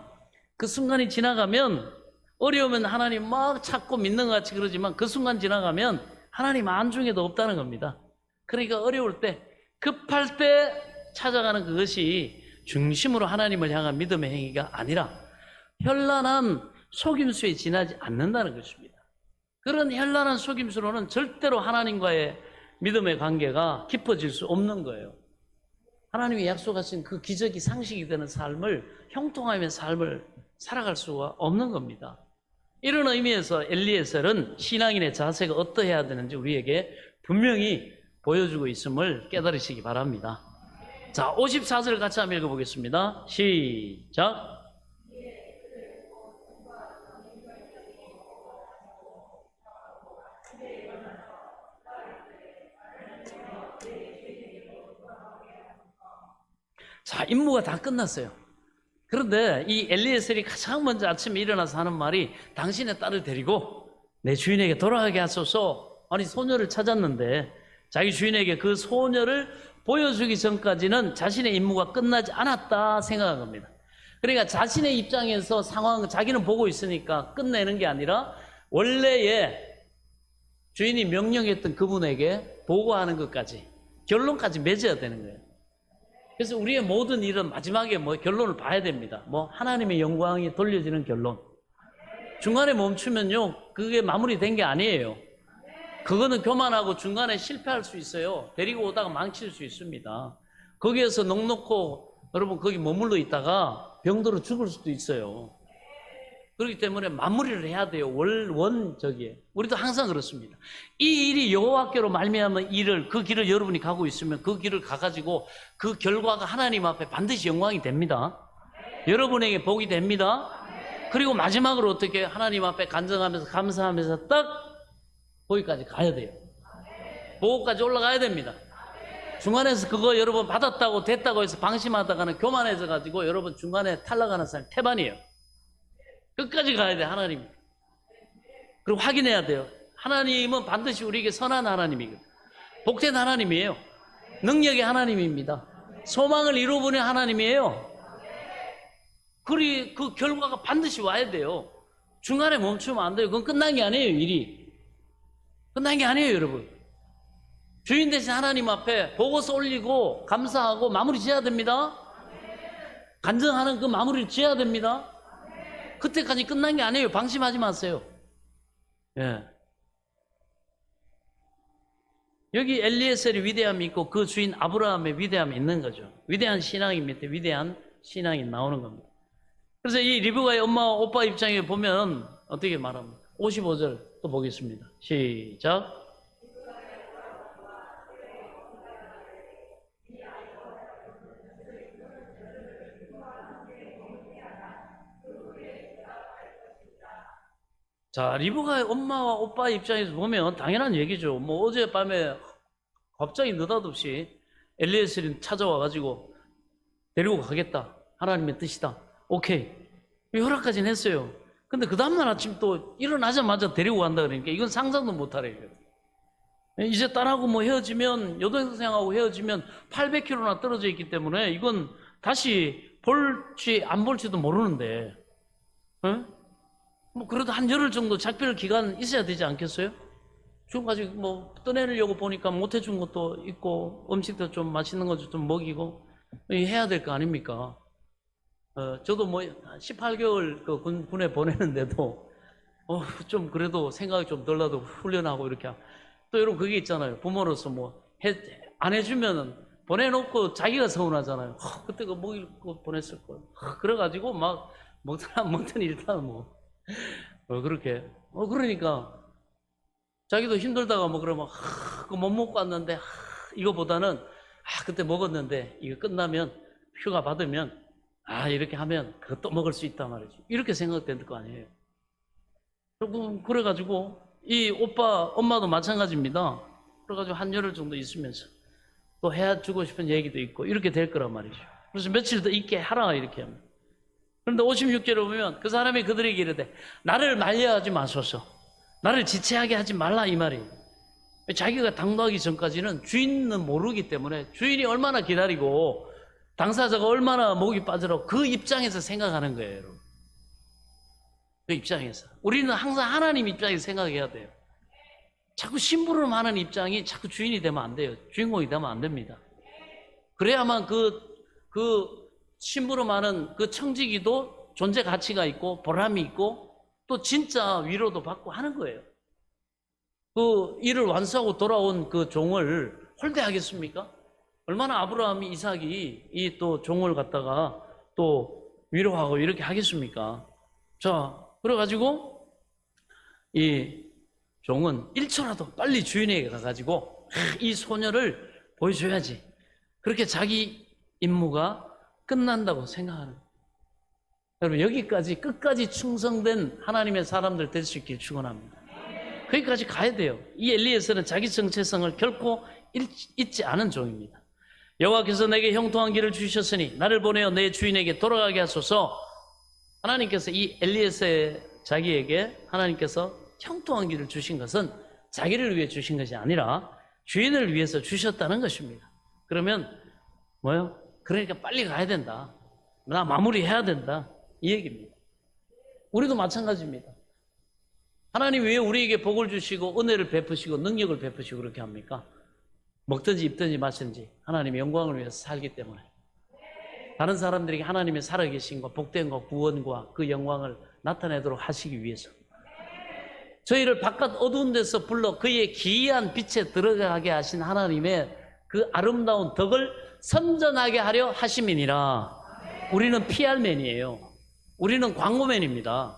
그 순간이 지나가면, 어려우면 하나님 막 찾고 믿는 것 같이 그러지만 그 순간 지나가면 하나님 안중에도 없다는 겁니다. 그러니까 어려울 때, 급할 때 찾아가는 그것이 중심으로 하나님을 향한 믿음의 행위가 아니라 현란한 속임수에 지나지 않는다는 것입니다. 그런 현란한 속임수로는 절대로 하나님과의 믿음의 관계가 깊어질 수 없는 거예요. 하나님이 약속하신 그 기적이 상식이 되는 삶을, 형통하며 삶을 살아갈 수가 없는 겁니다. 이런 의미에서 엘리에셀은 신앙인의 자세가 어떠해야 되는지 우리에게 분명히 보여주고 있음을 깨달으시기 바랍니다. 자, 54절 같이 한번 읽어보겠습니다. 시작. 자, 임무가 다 끝났어요. 그런데 이 엘리에셀이 가장 먼저 아침에 일어나서 하는 말이, 당신의 딸을 데리고 내 주인에게 돌아가게 하소서. 아니, 소녀를 찾았는데 자기 주인에게 그 소녀를 보여주기 전까지는 자신의 임무가 끝나지 않았다 생각한 겁니다. 그러니까 자신의 입장에서 상황, 자기는 보고 있으니까 끝내는 게 아니라 원래의 주인이 명령했던 그분에게 보고하는 것까지, 결론까지 맺어야 되는 거예요. 그래서 우리의 모든 일은 마지막에 결론을 봐야 됩니다. 하나님의 영광이 돌려지는 결론. 중간에 멈추면요, 그게 마무리된 게 아니에요. 그거는 교만하고 중간에 실패할 수 있어요. 데리고 오다가 망칠 수 있습니다. 거기에서 넋놓고 여러분 거기 머물러 있다가 병들어 죽을 수도 있어요. 그렇기 때문에 마무리를 해야 돼요. 원적이에요. 우리도 항상 그렇습니다. 이 일이 여호와께로 말미암은 일을, 그 길을 여러분이 가고 있으면 그 길을 가가지고 그 결과가 하나님 앞에 반드시 영광이 됩니다. 여러분에게 복이 됩니다. 그리고 마지막으로 어떻게 하나님 앞에 간증하면서 감사하면서 딱 거기까지 가야 돼요. 보고까지 올라가야 됩니다. 중간에서 그거 여러분 받았다고 됐다고 해서 방심하다가는 교만해져 가지고 여러분 중간에 탈락하는 사람 태반이에요. 끝까지 가야 돼, 하나님. 그리고 확인해야 돼요. 하나님은 반드시 우리에게 선한 하나님이거든요. 복된 하나님이에요. 능력의 하나님입니다. 소망을 이루어보는 하나님이에요. 그 결과가 반드시 와야 돼요. 중간에 멈추면 안 돼요. 그건 끝난 게 아니에요, 일이. 끝난 게 아니에요, 여러분. 주인 대신 하나님 앞에 보고서 올리고 감사하고 마무리 지어야 됩니다. 간증하는 그 마무리를 지어야 됩니다. 그때까지 끝난 게 아니에요. 방심하지 마세요. 예. 여기 엘리에셀의 위대함이 있고 그 주인 아브라함의 위대함이 있는 거죠. 위대한 신앙입니다. 위대한 신앙이 나오는 겁니다. 그래서 이 리브가의 엄마 오빠 입장에 보면 어떻게 말합니까? 55절 또 보겠습니다. 시작. 자, 리브가의 엄마와 오빠 입장에서 보면 당연한 얘기죠. 뭐 어젯밤에 갑자기 느닷없이 엘리에셀이 찾아와가지고 데리고 가겠다. 하나님의 뜻이다. 오케이. 허락까지는 했어요. 근데 그 다음날 아침 또 일어나자마자 데리고 간다 그러니까 이건 상상도 못하래요. 이제 딸하고 뭐 헤어지면, 여동생하고 헤어지면 800km나 떨어져 있기 때문에 이건 다시 볼지 안 볼지도 모르는데, 뭐 그래도 한 열흘 정도 작별 기간 있어야 되지 않겠어요? 지금까지 뭐 떠내려고 보니까 못 해준 것도 있고 음식도 좀 맛있는 것도 좀 먹이고 해야 될 거 아닙니까? 저도 뭐 18개월 그 군에 보내는데도 좀 그래도 생각이 좀 덜 나도 훈련하고 이렇게. 또 여러분 그게 있잖아요. 부모로서 뭐 안 해주면은 보내놓고 자기가 서운하잖아요. 그때 그 먹일 거 보냈을 걸. 그래가지고 막 먹더니 일단 뭐 그렇게 그러니까 자기도 힘들다가 뭐 그러면 그거 못 먹고 왔는데 이거보다는 그때 먹었는데 이거 끝나면 휴가 받으면 이렇게 하면 그것도 먹을 수 있단 말이죠. 이렇게 생각될 거 아니에요. 그래가지고 이 오빠 엄마도 마찬가지입니다. 그래가지고 한 열흘 정도 있으면서 또 해주고 싶은 얘기도 있고 이렇게 될 거란 말이죠. 그래서 며칠 더 있게 하라 이렇게 합니다. 그런데 56절에 보면 그 사람이 그들에게 이르되 나를 말려하지 마소서, 나를 지체하게 하지 말라 이 말이에요. 자기가 당도하기 전까지는 주인은 모르기 때문에 주인이 얼마나 기다리고 당사자가 얼마나 목이 빠져라고 그 입장에서 생각하는 거예요, 여러분. 그 입장에서 우리는 항상 하나님 입장에서 생각해야 돼요. 자꾸 심부름하는 입장이 자꾸 주인이 되면 안 돼요. 주인공이 되면 안 됩니다. 그래야만 그 심부름하는 그 청지기도 존재 가치가 있고 보람이 있고 또 진짜 위로도 받고 하는 거예요. 그 일을 완수하고 돌아온 그 종을 홀대하겠습니까? 얼마나 아브라함이 이삭이 이 또 종을 갖다가 또 위로하고 이렇게 하겠습니까? 자, 그래가지고 이 종은 1초라도 빨리 주인에게 가가지고 이 소녀를 보여줘야지. 그렇게 자기 임무가 끝난다고 생각하는 거예요. 여러분 여기까지 끝까지 충성된 하나님의 사람들 될 수 있길 축원합니다. 거기까지 가야 돼요. 이 엘리에셀은 자기 정체성을 결코 잊지 않은 종입니다. 여호와께서 내게 형통한 길을 주셨으니 나를 보내어 내 주인에게 돌아가게 하소서. 하나님께서 이 엘리에셀 자기에게 하나님께서 형통한 길을 주신 것은 자기를 위해 주신 것이 아니라 주인을 위해서 주셨다는 것입니다. 그러면 뭐요? 그러니까 빨리 가야 된다. 나 마무리해야 된다. 이 얘기입니다. 우리도 마찬가지입니다. 하나님 왜 우리에게 복을 주시고 은혜를 베푸시고 능력을 베푸시고 그렇게 합니까? 먹든지 입든지 마시든지 하나님의 영광을 위해서 살기 때문에. 다른 사람들에게 하나님의 살아계신과 복된과 구원과 그 영광을 나타내도록 하시기 위해서. 저희를 바깥 어두운 데서 불러 그의 기이한 빛에 들어가게 하신 하나님의 그 아름다운 덕을 선전하게 하려 하심이니라. 우리는 PR맨이에요. 우리는 광고맨입니다.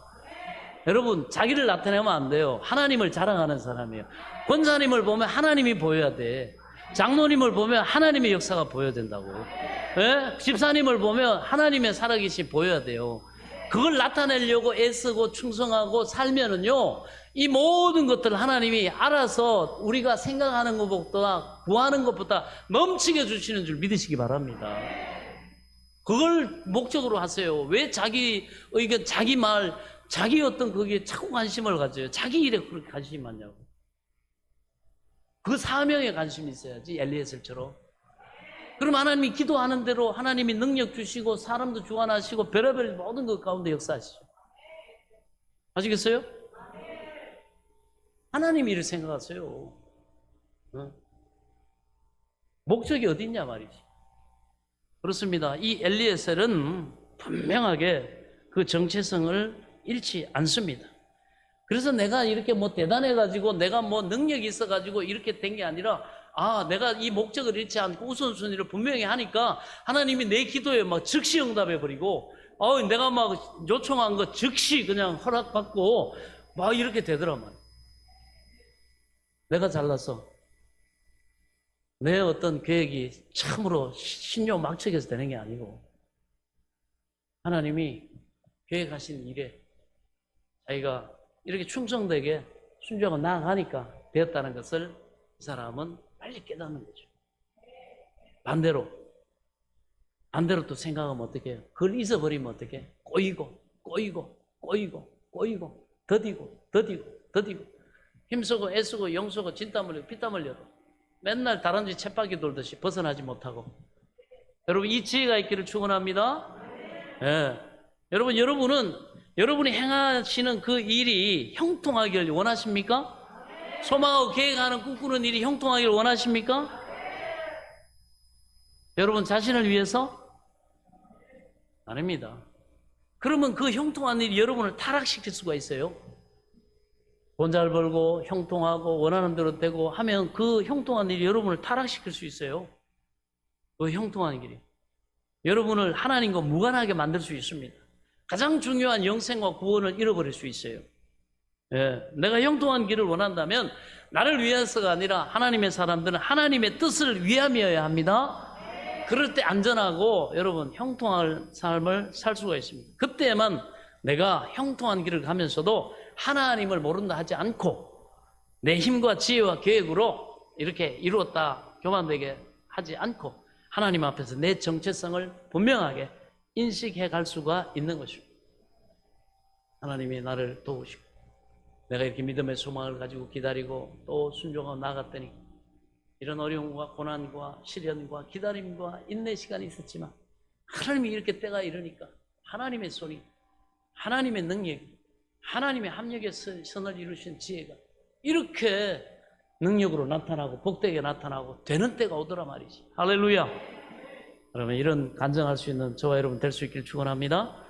여러분 자기를 나타내면 안 돼요. 하나님을 자랑하는 사람이에요. 권사님을 보면 하나님이 보여야 돼. 장로님을 보면 하나님의 역사가 보여야 된다고. 예? 집사님을 보면 하나님의 살아계신 보여야 돼요. 그걸 나타내려고 애쓰고 충성하고 살면은요, 이 모든 것들 하나님이 알아서 우리가 생각하는 것보다 구하는 것보다 넘치게 주시는 줄 믿으시기 바랍니다. 그걸 목적으로 하세요. 왜 자기 의견, 자기 말, 자기 어떤 거기에 자꾸 관심을 가져요? 자기 일에 그렇게 관심이 많냐고. 그 사명에 관심이 있어야지, 엘리에셀처럼. 그럼 하나님이 기도하는 대로 하나님이 능력 주시고 사람도 주관하시고 별의별 모든 것 가운데 역사하시죠. 아시겠어요? 하나님이 이를 생각하세요. 목적이 어디 있냐 말이지. 그렇습니다. 이 엘리에셀은 분명하게 그 정체성을 잃지 않습니다. 그래서 내가 이렇게 뭐 대단해가지고 내가 뭐 능력이 있어가지고 이렇게 된 게 아니라 내가 이 목적을 잃지 않고 우선순위를 분명히 하니까 하나님이 내 기도에 막 즉시 응답해버리고 내가 막 요청한 거 즉시 그냥 허락받고 막 이렇게 되더라만. 내가 잘나서 내 어떤 계획이 참으로 신용 막측해서 되는 게 아니고 하나님이 계획하신 일에 자기가 이렇게 충성되게 순종하고 나아가니까 되었다는 것을 이 사람은 빨리 깨닫는 거죠. 반대로 또 생각하면 어떻게 해요? 그걸 잊어버리면 어떻게 해요? 꼬이고 더디고 힘쓰고 애쓰고 영쓰고 진땀 흘리고 피땀 흘려도 맨날 다람쥐 쳇바퀴 돌듯이 벗어나지 못하고. 여러분, 이 지혜가 있기를 축원합니다. 예. 여러분은 여러분이 행하시는 그 일이 형통하기를 원하십니까? 소망하고 계획하는 꿈꾸는 일이 형통하기를 원하십니까? 여러분 자신을 위해서? 아닙니다. 그러면 그 형통한 일이 여러분을 타락시킬 수가 있어요. 돈 잘 벌고 형통하고 원하는 대로 되고 하면 그 형통한 일이 여러분을 타락시킬 수 있어요. 그 형통한 길이 여러분을 하나님과 무관하게 만들 수 있습니다. 가장 중요한 영생과 구원을 잃어버릴 수 있어요. 예, 내가 형통한 길을 원한다면 나를 위해서가 아니라 하나님의 사람들은 하나님의 뜻을 위함이어야 합니다. 그럴 때 안전하고 여러분 형통한 삶을 살 수가 있습니다. 그때만 내가 형통한 길을 가면서도 하나님을 모른다 하지 않고 내 힘과 지혜와 계획으로 이렇게 이루었다 교만되게 하지 않고 하나님 앞에서 내 정체성을 분명하게 인식해 갈 수가 있는 것입니다. 하나님이 나를 도우시고 내가 이렇게 믿음의 소망을 가지고 기다리고 또 순종하고 나갔더니 이런 어려움과 고난과 시련과 기다림과 인내 시간이 있었지만 하나님이 이렇게 때가 이르니까 하나님의 손이, 하나님의 능력이, 하나님의 합력의 선을 이루신 지혜가 이렇게 능력으로 나타나고 복되게 나타나고 되는 때가 오더라 말이지. 할렐루야. 그러면 이런 간증할 수 있는 저와 여러분 될 수 있기를 축원합니다.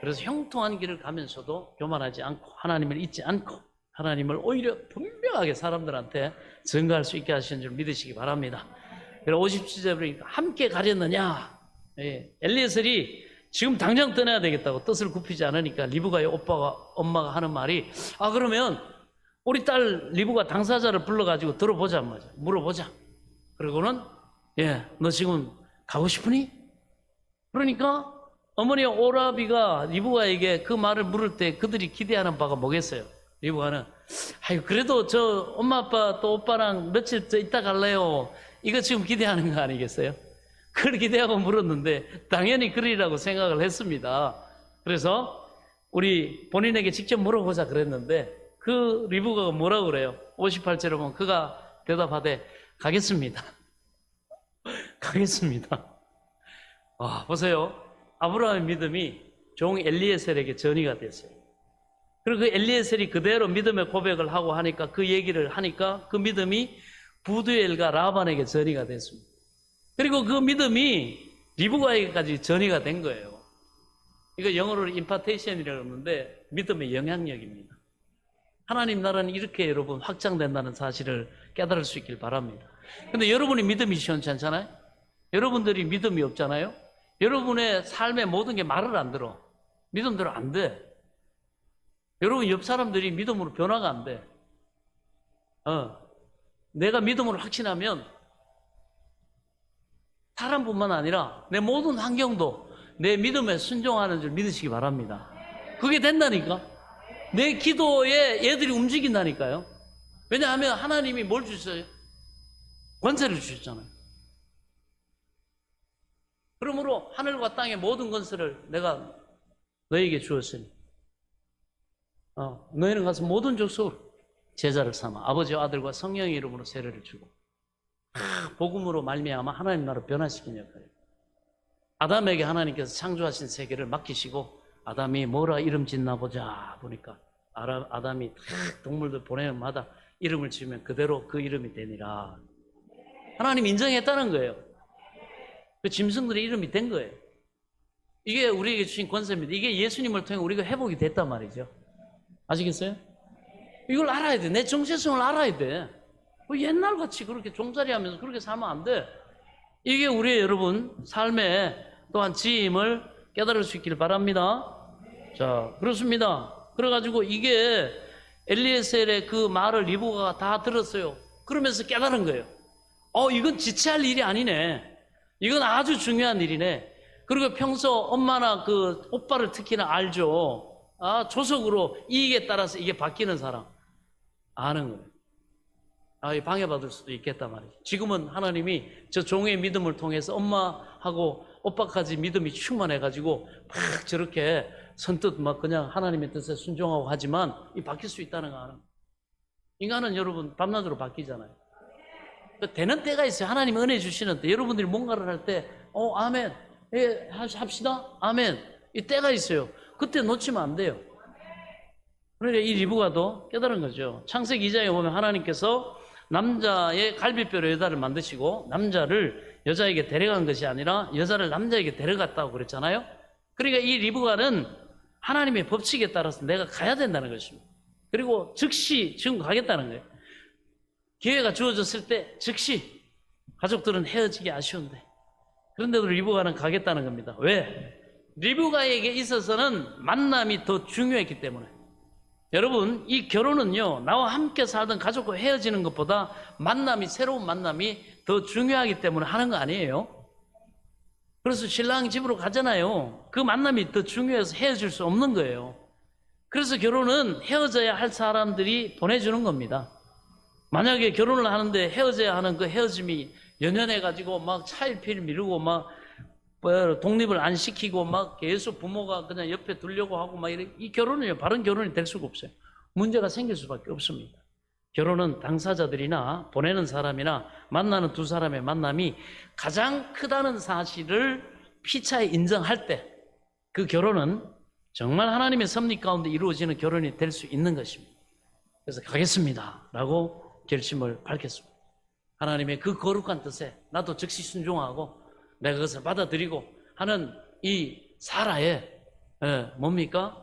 그래서 형통한 길을 가면서도 교만하지 않고 하나님을 잊지 않고 하나님을 오히려 분명하게 사람들한테 증거할 수 있게 하시는 줄 믿으시기 바랍니다. 그리고 57절에 보니까 함께 가렸느냐. 엘리에셀이 지금 당장 떠나야 되겠다고 뜻을 굽히지 않으니까 리브가의 엄마가 하는 말이 그러면 우리 딸 리브가 당사자를 불러가지고 들어보자 말이야. 물어보자. 그리고는 너 지금 가고 싶으니? 그러니까 어머니 오라비가 리브가에게 그 말을 물을 때 그들이 기대하는 바가 뭐겠어요? 리브가는 그래도 저 엄마 아빠 또 오빠랑 며칠 더 있다 갈래요. 이거 지금 기대하는 거 아니겠어요? 그걸 기대하고 물었는데 당연히 그러리라고 생각을 했습니다. 그래서 우리 본인에게 직접 물어보자 그랬는데 그 리브가가 뭐라고 그래요? 58절에 보면 그가 대답하되 가겠습니다. 가겠습니다. 보세요. 아브라함의 믿음이 종 엘리에셀에게 전이가 됐어요. 그리고 그 엘리에셀이 그대로 믿음의 고백을 하고 하니까 그 얘기를 하니까 그 믿음이 부두엘과 라반에게 전이가 됐습니다. 그리고 그 믿음이 리브가에게까지 전이가 된 거예요. 이거 영어로 임파테이션이라고 하는데 믿음의 영향력입니다. 하나님 나라는 이렇게 여러분 확장된다는 사실을 깨달을 수 있길 바랍니다. 근데 여러분이 믿음이 시원치 않잖아요? 여러분들이 믿음이 없잖아요? 여러분의 삶의 모든 게 말을 안 들어. 믿음대로 안 돼. 여러분 옆 사람들이 믿음으로 변화가 안 돼. 내가 믿음으로 확신하면 사람뿐만 아니라 내 모든 환경도 내 믿음에 순종하는 줄 믿으시기 바랍니다. 그게 된다니까. 내 기도에 얘들이 움직인다니까요. 왜냐하면 하나님이 뭘 주셨어요? 권세를 주셨잖아요. 그러므로 하늘과 땅의 모든 권세를 내가 너에게 주었으니 너희는 가서 모든 족속을 제자를 삼아 아버지와 아들과 성령의 이름으로 세례를 주고 복음으로 말미암아 하나님 나라를 변화시키는 역할이에요. 아담에게 하나님께서 창조하신 세계를 맡기시고 아담이 뭐라 이름 짓나 보자 보니까 아담이 동물들 보내는 마다 이름을 지으면 그대로 그 이름이 되니라. 하나님 인정했다는 거예요. 그 짐승들의 이름이 된 거예요. 이게 우리에게 주신 권세입니다. 이게 예수님을 통해 우리가 회복이 됐단 말이죠. 아시겠어요? 이걸 알아야 돼. 내 정체성을 알아야 돼. 옛날같이 그렇게 종살이하면서 그렇게 살면 안 돼. 이게 우리의 여러분 삶의 또한 지임을 깨달을 수 있길 바랍니다. 자, 그렇습니다. 그래가지고 이게 엘리에셀의 그 말을 리브가가 다 들었어요. 그러면서 깨달은 거예요. 이건 지체할 일이 아니네. 이건 아주 중요한 일이네. 그리고 평소 엄마나 그 오빠를 특히나 알죠. 조석으로 이익에 따라서 이게 바뀌는 사람 아는 거예요. 방해받을 수도 있겠단 말이죠. 지금은 하나님이 저 종의 믿음을 통해서 엄마하고 오빠까지 믿음이 충만해가지고 막 저렇게 선뜻 막 그냥 하나님의 뜻에 순종하고 하지만 이 바뀔 수 있다는 거 아는 거예요. 인간은 여러분 밤낮으로 바뀌잖아요. 되는 때가 있어요. 하나님 은혜 주시는 때. 여러분들이 뭔가를 할 때 아멘. 예, 합시다. 아멘. 이 때가 있어요. 그때 놓치면 안 돼요. 그러니까 이 리브가도 깨달은 거죠. 창세기 2장에 보면 하나님께서 남자의 갈비뼈로 여자를 만드시고 남자를 여자에게 데려간 것이 아니라 여자를 남자에게 데려갔다고 그랬잖아요. 그러니까 이 리브가는 하나님의 법칙에 따라서 내가 가야 된다는 것입니다. 그리고 즉시 지금 가겠다는 거예요. 기회가 주어졌을 때 즉시. 가족들은 헤어지기 아쉬운데 그런데도 리브가는 가겠다는 겁니다. 왜? 리브가에게 있어서는 만남이 더 중요했기 때문에. 여러분, 이 결혼은요, 나와 함께 살던 가족과 헤어지는 것보다 새로운 만남이 더 중요하기 때문에 하는 거 아니에요? 그래서 신랑 집으로 가잖아요. 그 만남이 더 중요해서 헤어질 수 없는 거예요. 그래서 결혼은 헤어져야 할 사람들이 보내주는 겁니다. 만약에 결혼을 하는데 헤어져야 하는 그 헤어짐이 연연해가지고 막 차일피일 미루고 막 독립을 안 시키고 막 계속 부모가 그냥 옆에 두려고 하고 막 이 결혼은요, 바른 결혼이 될 수가 없어요. 문제가 생길 수밖에 없습니다. 결혼은 당사자들이나 보내는 사람이나 만나는 두 사람의 만남이 가장 크다는 사실을 피차에 인정할 때 그 결혼은 정말 하나님의 섭리 가운데 이루어지는 결혼이 될 수 있는 것입니다. 그래서 가겠습니다 라고 결심을 밝혔습니다. 하나님의 그 거룩한 뜻에 나도 즉시 순종하고 내가 그것을 받아들이고 하는 이 사라의 뭡니까?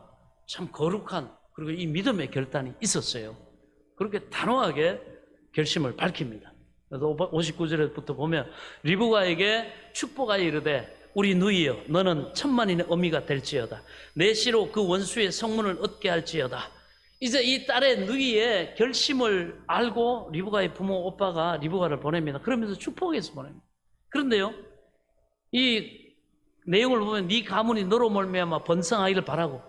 참 거룩한 그리고 이 믿음의 결단이 있었어요. 그렇게 단호하게 결심을 밝힙니다. 그래서 59절부터 보면 리브가에게 축복하여 이르되 우리 누이여 너는 천만인의 어미가 될지어다. 내 시로 그 원수의 성문을 얻게 할지어다. 이제 이 딸의 누이의 결심을 알고 리브가의 부모 오빠가 리브가를 보냅니다. 그러면서 축복해서 보냅니다. 그런데요, 이 내용을 보면 네 가문이 너로 말미암아 번성하기를 바라고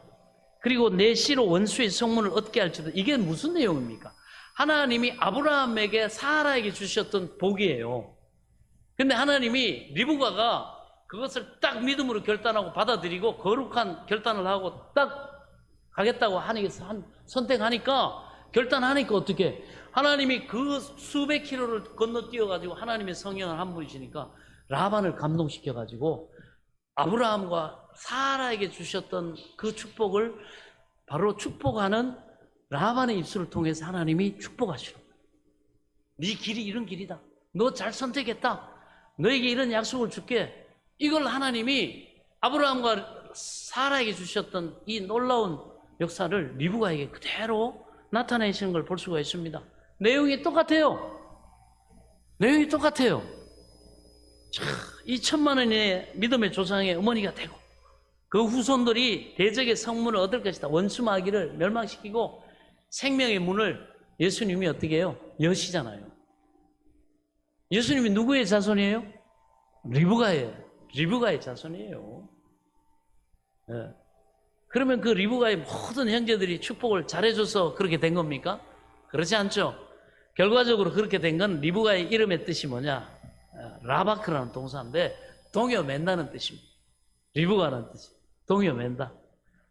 그리고 내 시로 원수의 성문을 얻게 할지어다. 이게 무슨 내용입니까? 하나님이 아브라함에게 사라에게 주셨던 복이에요. 근데 하나님이 리브가가 그것을 딱 믿음으로 결단하고 받아들이고 거룩한 결단을 하고 딱 가겠다고 선택하니까 결단하니까 어떻게 하나님이 그 수백 킬로를 건너뛰어가지고 하나님의 성령을 한 분이시니까 라반을 감동시켜가지고 아브라함과 사라에게 주셨던 그 축복을 바로 축복하는 라반의 입술을 통해서 하나님이 축복하시는 거예요. 네 길이 이런 길이다. 너 잘 선택했다. 너에게 이런 약속을 줄게. 이걸 하나님이 아브라함과 사라에게 주셨던 이 놀라운 역사를 리브가에게 그대로 나타내시는 걸 볼 수가 있습니다. 내용이 똑같아요. 내용이 똑같아요. 이 천만원의 믿음의 조상의 어머니가 되고 그 후손들이 대적의 성문을 얻을 것이다. 원수 마귀를 멸망시키고 생명의 문을 예수님이 어떻게 해요? 여시잖아요. 예수님이 누구의 자손이에요? 리브가의 자손이에요. 네. 그러면 그 리브가의 모든 형제들이 축복을 잘해줘서 그렇게 된 겁니까? 그렇지 않죠. 결과적으로 그렇게 된 건 리브가의 이름의 뜻이 뭐냐? 라바크라는 동사인데 동요맨다는 뜻입니다. 리브가라는 뜻이 동요맨다.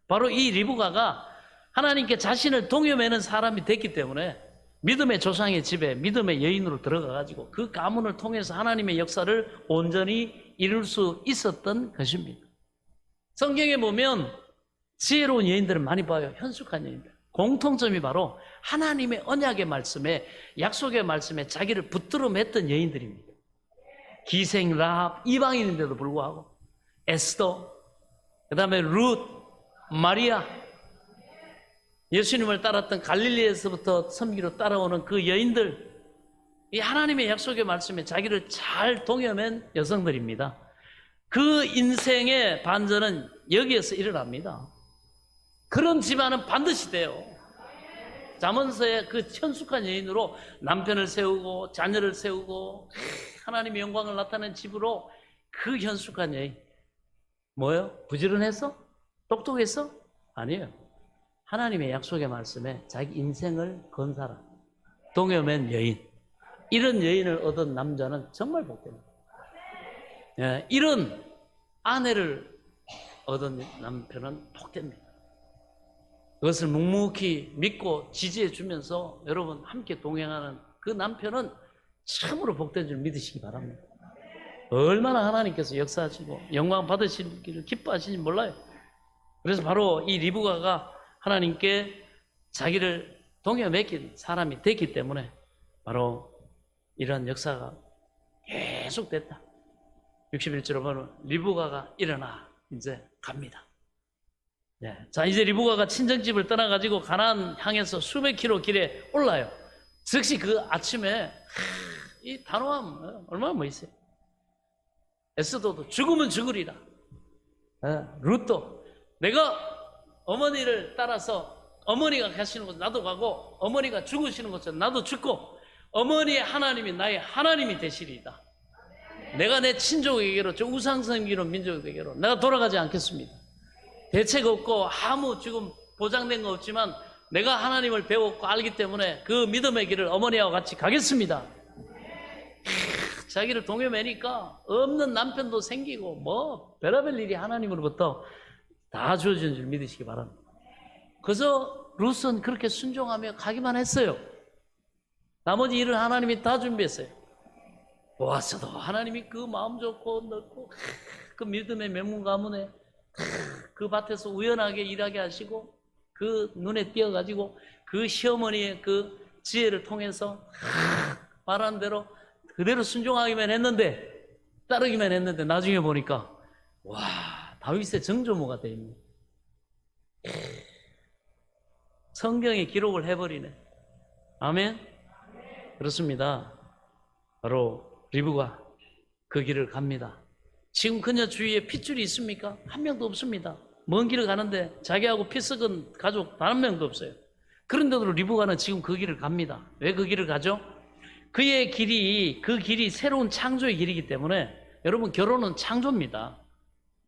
바로 이 리브가가 하나님께 자신을 동요매는 사람이 됐기 때문에 믿음의 조상의 집에 믿음의 여인으로 들어가가지고 그 가문을 통해서 하나님의 역사를 온전히 이룰 수 있었던 것입니다. 성경에 보면 지혜로운 여인들을 많이 봐요. 현숙한 여인들. 공통점이 바로 하나님의 언약의 말씀에 약속의 말씀에 자기를 붙들어 맸던 여인들입니다. 기생 라합 이방인인데도 불구하고 에스더 그 다음에 룻 마리아 예수님을 따랐던 갈릴리에서부터 섬기로 따라오는 그 여인들 이 하나님의 약속의 말씀에 자기를 잘 동여맨 여성들입니다. 그 인생의 반전은 여기에서 일어납니다. 그런 집안은 반드시 돼요. 잠언서의 그 현숙한 여인으로 남편을 세우고 자녀를 세우고 하나님의 영광을 나타낸 집으로 그 현숙한 여인 뭐예요? 부지런했어? 똑똑했어? 아니에요. 하나님의 약속의 말씀에 자기 인생을 건 사람, 동여맨 여인, 이런 여인을 얻은 남자는 정말 복됩니다. 예, 이런 아내를 얻은 남편은 복됩니다. 그것을 묵묵히 믿고 지지해 주면서 여러분 함께 동행하는 그 남편은 참으로 복된 줄 믿으시기 바랍니다. 얼마나 하나님께서 역사하시고 영광 받으시기를 기뻐하시는지 몰라요. 그래서 바로 이 리브가가 하나님께 자기를 동여 맡긴 사람이 됐기 때문에 바로 이러한 역사가 계속 됐다. 61절로 보면 리브가가 일어나 이제 갑니다. 네. 자, 이제 리브가가 친정집을 떠나가지고 가나안 향해서 수백 킬로 길에 올라요. 즉시 그 아침에 이 단호함 얼마나 멋있어요. 에스더도 죽으면 죽으리라. 룻도 내가 어머니를 따라서 어머니가 가시는 곳 나도 가고 어머니가 죽으시는 곳에 나도 죽고 어머니의 하나님이 나의 하나님이 되시리이다. 내가 내 친족에게로 저 우상섬기는 민족에게로 내가 돌아가지 않겠습니다. 대책 없고 아무 지금 보장된 거 없지만 내가 하나님을 배웠고 알기 때문에 그 믿음의 길을 어머니와 같이 가겠습니다. 자기를 동요매니까 없는 남편도 생기고 뭐 별의별 일이 하나님으로부터 다 주어지는 줄 믿으시기 바랍니다. 그래서 룻은 그렇게 순종하며 가기만 했어요. 나머지 일을 하나님이 다 준비했어요. 보아스도 하나님이 그 마음 좋고 넓고 그 믿음의 명문 가문에 그 밭에서 우연하게 일하게 하시고 그 눈에 띄어가지고 그 시어머니의 그 지혜를 통해서 말한 대로 그대로 순종하기만 했는데 따르기만 했는데 나중에 보니까 와 다윗의 정조모가 되어 있네. 성경에 기록을 해버리네. 아멘. 그렇습니다. 바로 리브가 그 길을 갑니다. 지금 그녀 주위에 핏줄이 있습니까? 한 명도 없습니다. 먼 길을 가는데 자기하고 피 섞은 가족 단 한 명도 없어요. 그런데도 리브가는 지금 그 길을 갑니다. 왜 그 길을 가죠? 그의 길이 그 길이 새로운 창조의 길이기 때문에 여러분 결혼은 창조입니다.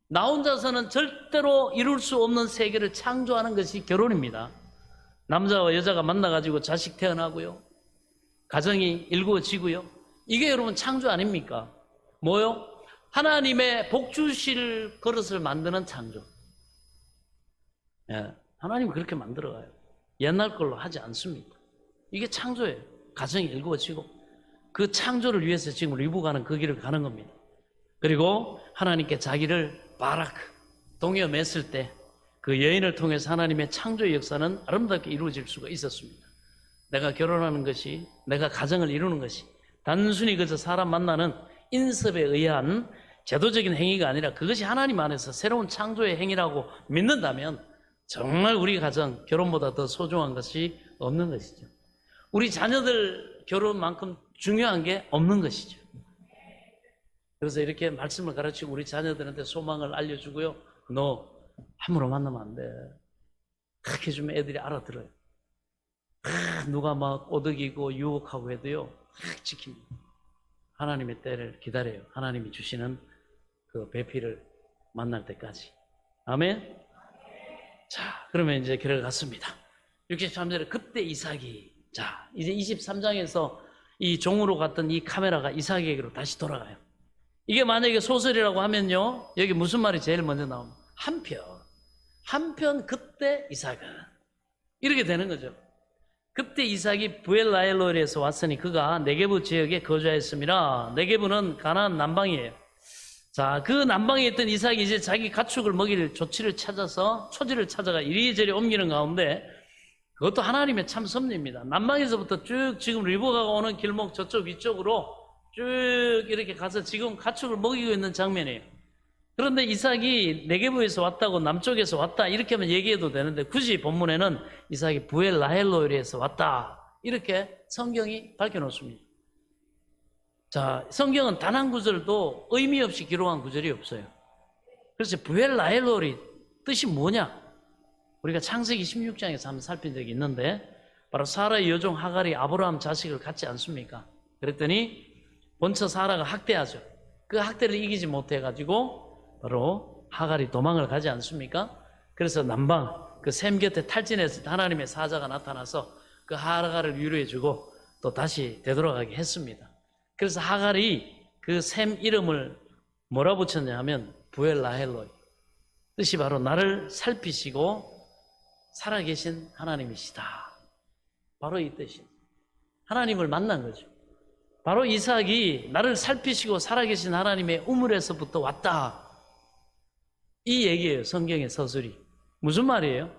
나 혼자서는 절대로 이룰 수 없는 세계를 창조하는 것이 결혼입니다. 남자와 여자가 만나가지고 자식 태어나고요. 가정이 일구어지고요. 이게 여러분 창조 아닙니까? 뭐요? 하나님의 복 주실 그릇을 만드는 창조. 예, 하나님이 그렇게 만들어가요. 옛날 걸로 하지 않습니다. 이게 창조예요. 가정이 일구어지고 그 창조를 위해서 지금 리브가는 그 길을 가는 겁니다. 그리고 하나님께 자기를 바라크 동여 맸을 때 그 여인을 통해서 하나님의 창조의 역사는 아름답게 이루어질 수가 있었습니다. 내가 결혼하는 것이 내가 가정을 이루는 것이 단순히 그저 사람 만나는 인섭에 의한 제도적인 행위가 아니라 그것이 하나님 안에서 새로운 창조의 행위라고 믿는다면 정말 우리 가정 결혼보다 더 소중한 것이 없는 것이죠. 우리 자녀들 결혼만큼 중요한 게 없는 것이죠. 그래서 이렇게 말씀을 가르치고 우리 자녀들한테 소망을 알려주고요. 너 함부로 만나면 안 돼. 그렇게 해주면 애들이 알아들어요. 누가 막 꼬드기고 유혹하고 해도요. 지킵니다. 하나님의 때를 기다려요. 하나님이 주시는 그 배필을 만날 때까지. 아멘. 자, 그러면 이제 길을 갔습니다. 63절에 그때 이삭이 자, 이제 23장에서 이 종으로 갔던 이 카메라가 이삭에게로 다시 돌아가요. 이게 만약에 소설이라고 하면요. 여기 무슨 말이 제일 먼저 나옵니다. 한편 그때 이삭은 이렇게 되는 거죠. 그때 이삭이 부엘라엘로에서 왔으니 그가 네게부 지역에 거주하였습니다. 네게부는 가나안 남방이에요. 자, 그 남방에 있던 이삭이 이제 자기 가축을 먹일 초지를 찾아가 이리저리 옮기는 가운데 그것도 하나님의 참 섭리입니다. 남방에서부터 쭉 지금 리브가가 오는 길목 저쪽 위쪽으로 쭉 이렇게 가서 지금 가축을 먹이고 있는 장면이에요. 그런데 이삭이 네게부에서 왔다고 남쪽에서 왔다 이렇게 하면 얘기해도 되는데 굳이 본문에는 이삭이 부엘라헬로에서 왔다 이렇게 성경이 밝혀놓습니다. 자, 성경은 단 한 구절도 의미 없이 기록한 구절이 없어요. 그래서 부엘라헬로에 뜻이 뭐냐? 우리가 창세기 16장에서 한번 살핀 적이 있는데 바로 사라의 여종 하갈이 아브라함 자식을 갖지 않습니까? 그랬더니 본처 사라가 학대하죠. 그 학대를 이기지 못해가지고 바로 하갈이 도망을 가지 않습니까? 그래서 남방 그 샘 곁에 탈진해서 하나님의 사자가 나타나서 그 하갈을 위로해주고 또 다시 되돌아가게 했습니다. 그래서 하갈이 그 샘 이름을 뭐라 붙였냐 하면 부엘라헬로이, 뜻이 바로 나를 살피시고 살아계신 하나님이시다. 바로 이 뜻이에요. 하나님을 만난 거죠. 바로 이삭이 나를 살피시고 살아계신 하나님의 우물에서부터 왔다. 이 얘기예요. 성경의 서술이. 무슨 말이에요?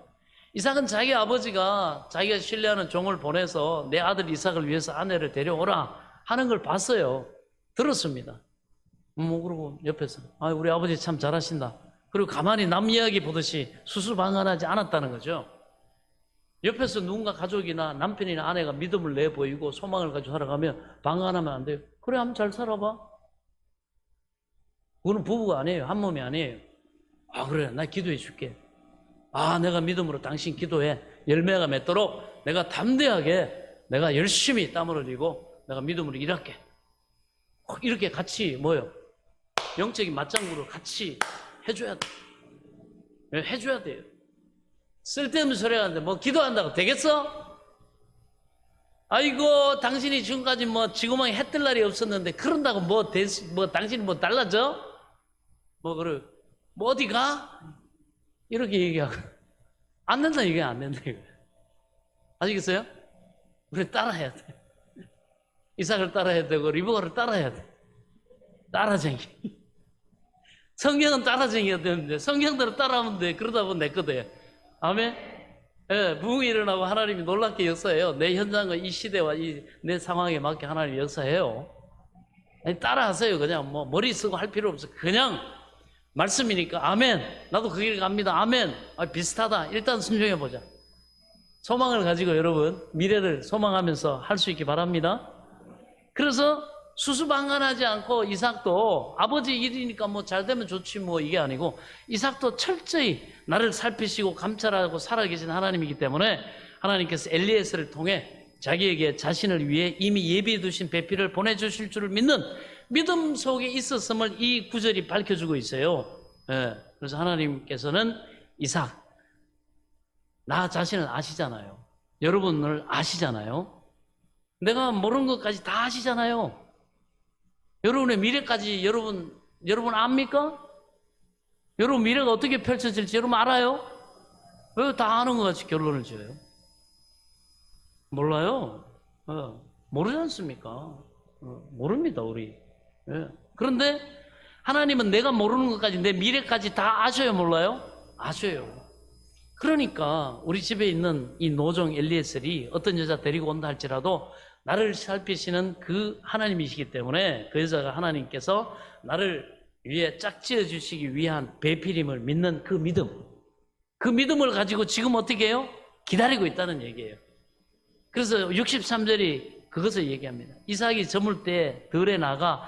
이삭은 자기 아버지가 자기가 신뢰하는 종을 보내서 내 아들 이삭을 위해서 아내를 데려오라 하는 걸 봤어요. 들었습니다. 그러고 옆에서 우리 아버지 참 잘하신다. 그리고 가만히 남 이야기 보듯이 수수방관하지 않았다는 거죠. 옆에서 누군가 가족이나 남편이나 아내가 믿음을 내보이고 소망을 가지고 살아가면 방관하면 안 돼요. 그래, 한번 잘 살아봐. 그거는 부부가 아니에요. 한 몸이 아니에요. 그래, 나 기도해 줄게. 내가 믿음으로 당신 기도해. 열매가 맺도록 내가 담대하게 내가 열심히 땀을 흘리고 내가 믿음으로 일할게. 이렇게 같이 영적인 맞장구를 같이 해줘야 돼. 해줘야 돼요. 쓸데없는 소리 하는데 기도한다고 되겠어? 아이고, 당신이 지금까지 지구망에 해 뜰 날이 없었는데 그런다고 당신이 달라져? 그래. 어디 가? 이렇게 얘기하고. 안 된다, 이게 안 된다, 이거. 아시겠어요? 우리 따라해야 돼. 이삭을 따라해야 되고, 리브가를 따라해야 돼. 따라쟁이. 성경은 따라쟁이가 되는데, 성경대로 따라하면 돼. 그러다 보면 내 거 돼. 아멘? 예, 부흥이 일어나고 하나님이 놀랍게 역사해요. 내 현장과 이 시대와 내 상황에 맞게 하나님이 역사해요. 따라하세요. 그냥 머리 쓰고 할 필요 없어. 그냥 말씀이니까 아멘. 나도 그 길 갑니다. 아멘. 비슷하다. 일단 순종해보자. 소망을 가지고 여러분 미래를 소망하면서 할 수 있기 바랍니다. 그래서 수수방관하지 않고 이삭도 아버지 일이니까 잘 되면 좋지 이게 아니고 이삭도 철저히 나를 살피시고 감찰하고 살아계신 하나님이기 때문에 하나님께서 엘리에스를 통해 자기에게 자신을 위해 이미 예비해 두신 배필을 보내주실 줄을 믿는 믿음 속에 있었음을 이 구절이 밝혀주고 있어요. 그래서 하나님께서는 이삭, 나 자신을 아시잖아요. 여러분을 아시잖아요. 내가 모르는 것까지 다 아시잖아요. 여러분의 미래까지 여러분 압니까? 여러분 미래가 어떻게 펼쳐질지 여러분 알아요? 왜 다 아는 것 같이 결론을 지어요? 몰라요. 모르지 않습니까? 모릅니다, 우리. 그런데 하나님은 내가 모르는 것까지 내 미래까지 다 아셔요, 몰라요? 아셔요. 그러니까 우리 집에 있는 이 노종 엘리에셀이 어떤 여자 데리고 온다 할지라도 나를 살피시는 그 하나님이시기 때문에 그 여자가 하나님께서 나를 위해 짝지어 주시기 위한 배필임을 믿는 그 믿음을 가지고 지금 어떻게 해요? 기다리고 있다는 얘기예요. 그래서 63절이 그것을 얘기합니다. 이삭이 저물 때 들에 나가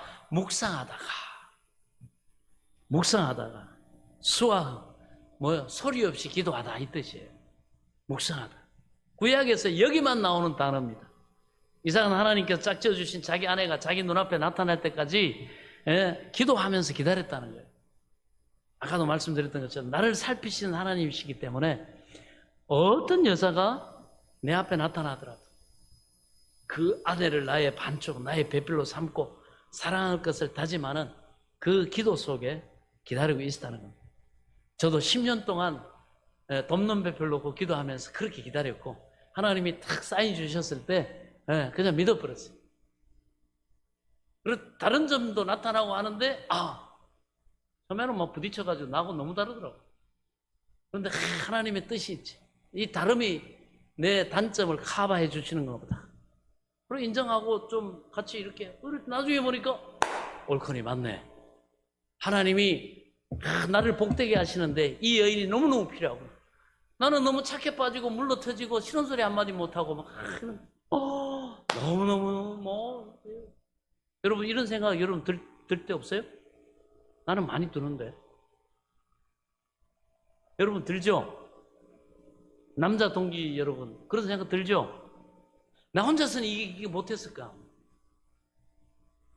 묵상하다가 수아흠 소리 없이 기도하다 이 뜻이에요. 묵상하다. 구약에서 여기만 나오는 단어입니다. 이삭은 하나님께서 짝지어 주신 자기 아내가 자기 눈앞에 나타날 때까지 기도하면서 기다렸다는 거예요. 아까도 말씀드렸던 것처럼 나를 살피시는 하나님이시기 때문에 어떤 여자가 내 앞에 나타나더라도 그 아내를 나의 반쪽, 나의 배필로 삼고 사랑할 것을 다짐하는 그 기도 속에 기다리고 있었다는 겁니다. 저도 10년 동안 덮는 배필 놓고 기도하면서 그렇게 기다렸고 하나님이 탁 사인 주셨을 때 그냥 믿어버렸어요. 그리고 다른 점도 나타나고 하는데 처음에는 부딪혀가지고 나하고 너무 다르더라고요. 그런데 하나님의 뜻이 있지. 이 다름이 내 단점을 커버해 주시는 것보다. 그리고 인정하고 좀 같이 이렇게 나중에 보니까 옳거니 맞네. 하나님이 나를 복되게 하시는데 이 여인이 너무너무 필요하고 나는 너무 착해 빠지고 물러 터지고 싫은 소리 한마디 못하고 너무너무 여러분 이런 생각 여러분 들 때 없어요? 나는 많이 드는데 여러분 들죠? 남자 동기 여러분 그런 생각 들죠? 나 혼자서는 이게 못했을까?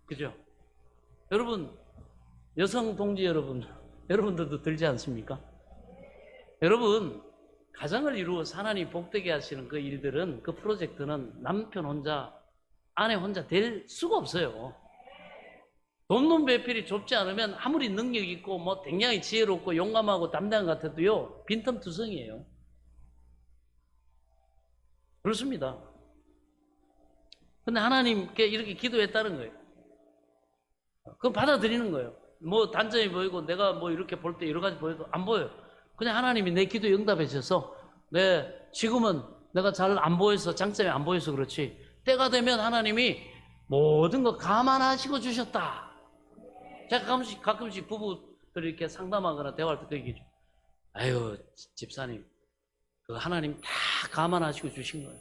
그죠? 여러분 여성 동지 여러분 여러분들도 들지 않습니까? 여러분 가정을 이루어서 하나님 복되게 하시는 그 일들은 그 프로젝트는 남편 혼자 아내 혼자 될 수가 없어요. 돕는 배필이 좁지 않으면 아무리 능력 있고 뭐 굉장히 지혜롭고 용감하고 담대한 것 같아도요 빈틈투성이에요. 그렇습니다. 근데 하나님께 이렇게 기도했다는 거예요. 그건 받아들이는 거예요. 뭐 단점이 보이고 내가 뭐 이렇게 볼 때 여러 가지 보여도 안 보여요. 그냥 하나님이 내 기도에 응답해 주셔서 지금은 내가 잘 안 보여서 장점이 안 보여서 그렇지 때가 되면 하나님이 모든 거 감안하시고 주셨다. 제가 가끔씩 부부들이 이렇게 상담하거나 대화할 때 그 얘기죠. 아유 집사님 그 하나님 다 감안하시고 주신 거예요.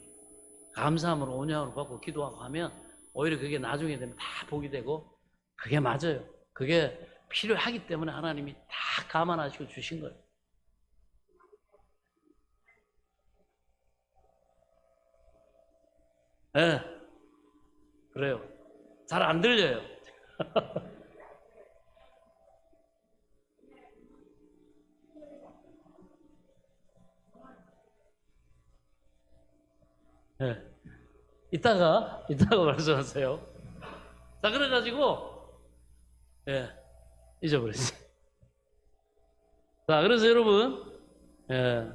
감사함으로 온유함으로 받고 기도하고 하면 오히려 그게 나중에 되면 다 복이 되고 그게 맞아요. 그게 필요하기 때문에 하나님이 다 감안하시고 주신 거예요. 네, 그래요. 잘 안 들려요. 네. 이따가 말씀하세요. 자, 그래가지고, 예, 잊어버렸어요. 자, 그래서 여러분, 예,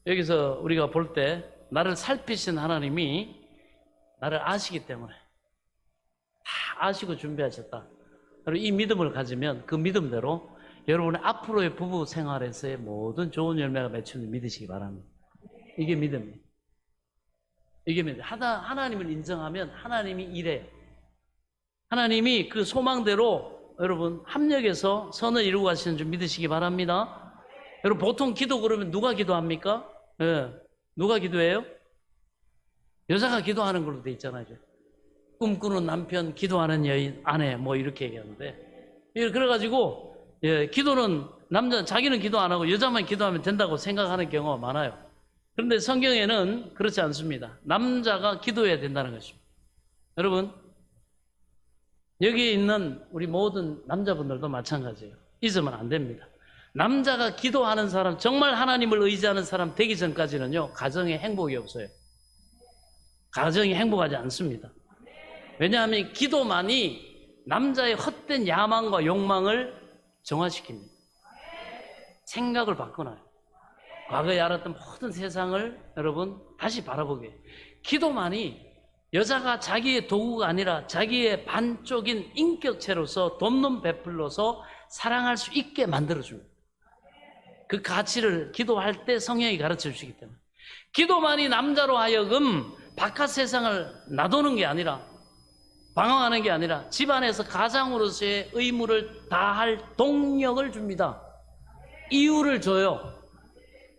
여기서 우리가 볼 때, 나를 살피신 하나님이 나를 아시기 때문에, 다 아시고 준비하셨다. 그리고 이 믿음을 가지면 그 믿음대로 여러분의 앞으로의 부부 생활에서의 모든 좋은 열매가 맺히는 믿으시기 바랍니다. 이게 믿음이에요. 이게 믿음. 하나님을 인정하면 하나님이 일해요. 하나님이 그 소망대로 여러분 합력해서 선을 이루고 가시는 줄 믿으시기 바랍니다. 여러분 보통 기도 그러면 누가 기도합니까? 예. 누가 기도해요? 여자가 기도하는 걸로 돼 있잖아요. 꿈꾸는 남편, 기도하는 여인, 아내 뭐 이렇게 얘기하는데 그래가지고 기도는 남자 자기는 기도 안 하고 여자만 기도하면 된다고 생각하는 경우가 많아요. 그런데 성경에는 그렇지 않습니다. 남자가 기도해야 된다는 것입니다. 여러분 여기 있는 우리 모든 남자분들도 마찬가지예요. 잊으면 안 됩니다. 남자가 기도하는 사람, 정말 하나님을 의지하는 사람 되기 전까지는요 가정에 행복이 없어요. 가정이 행복하지 않습니다. 왜냐하면 기도만이 남자의 헛된 야망과 욕망을 정화시킵니다. 생각을 바꿔놔요. 과거에 알았던 모든 세상을 여러분 다시 바라보게 해요. 기도만이 여자가 자기의 도구가 아니라 자기의 반쪽인 인격체로서 돕는 베풀로서 사랑할 수 있게 만들어줍니다. 그 가치를 기도할 때 성령이 가르쳐 주시기 때문에 기도만이 남자로 하여금 바깥 세상을 놔두는 게 아니라 방황하는 게 아니라 집안에서 가장으로서의 의무를 다할 동력을 줍니다. 이유를 줘요.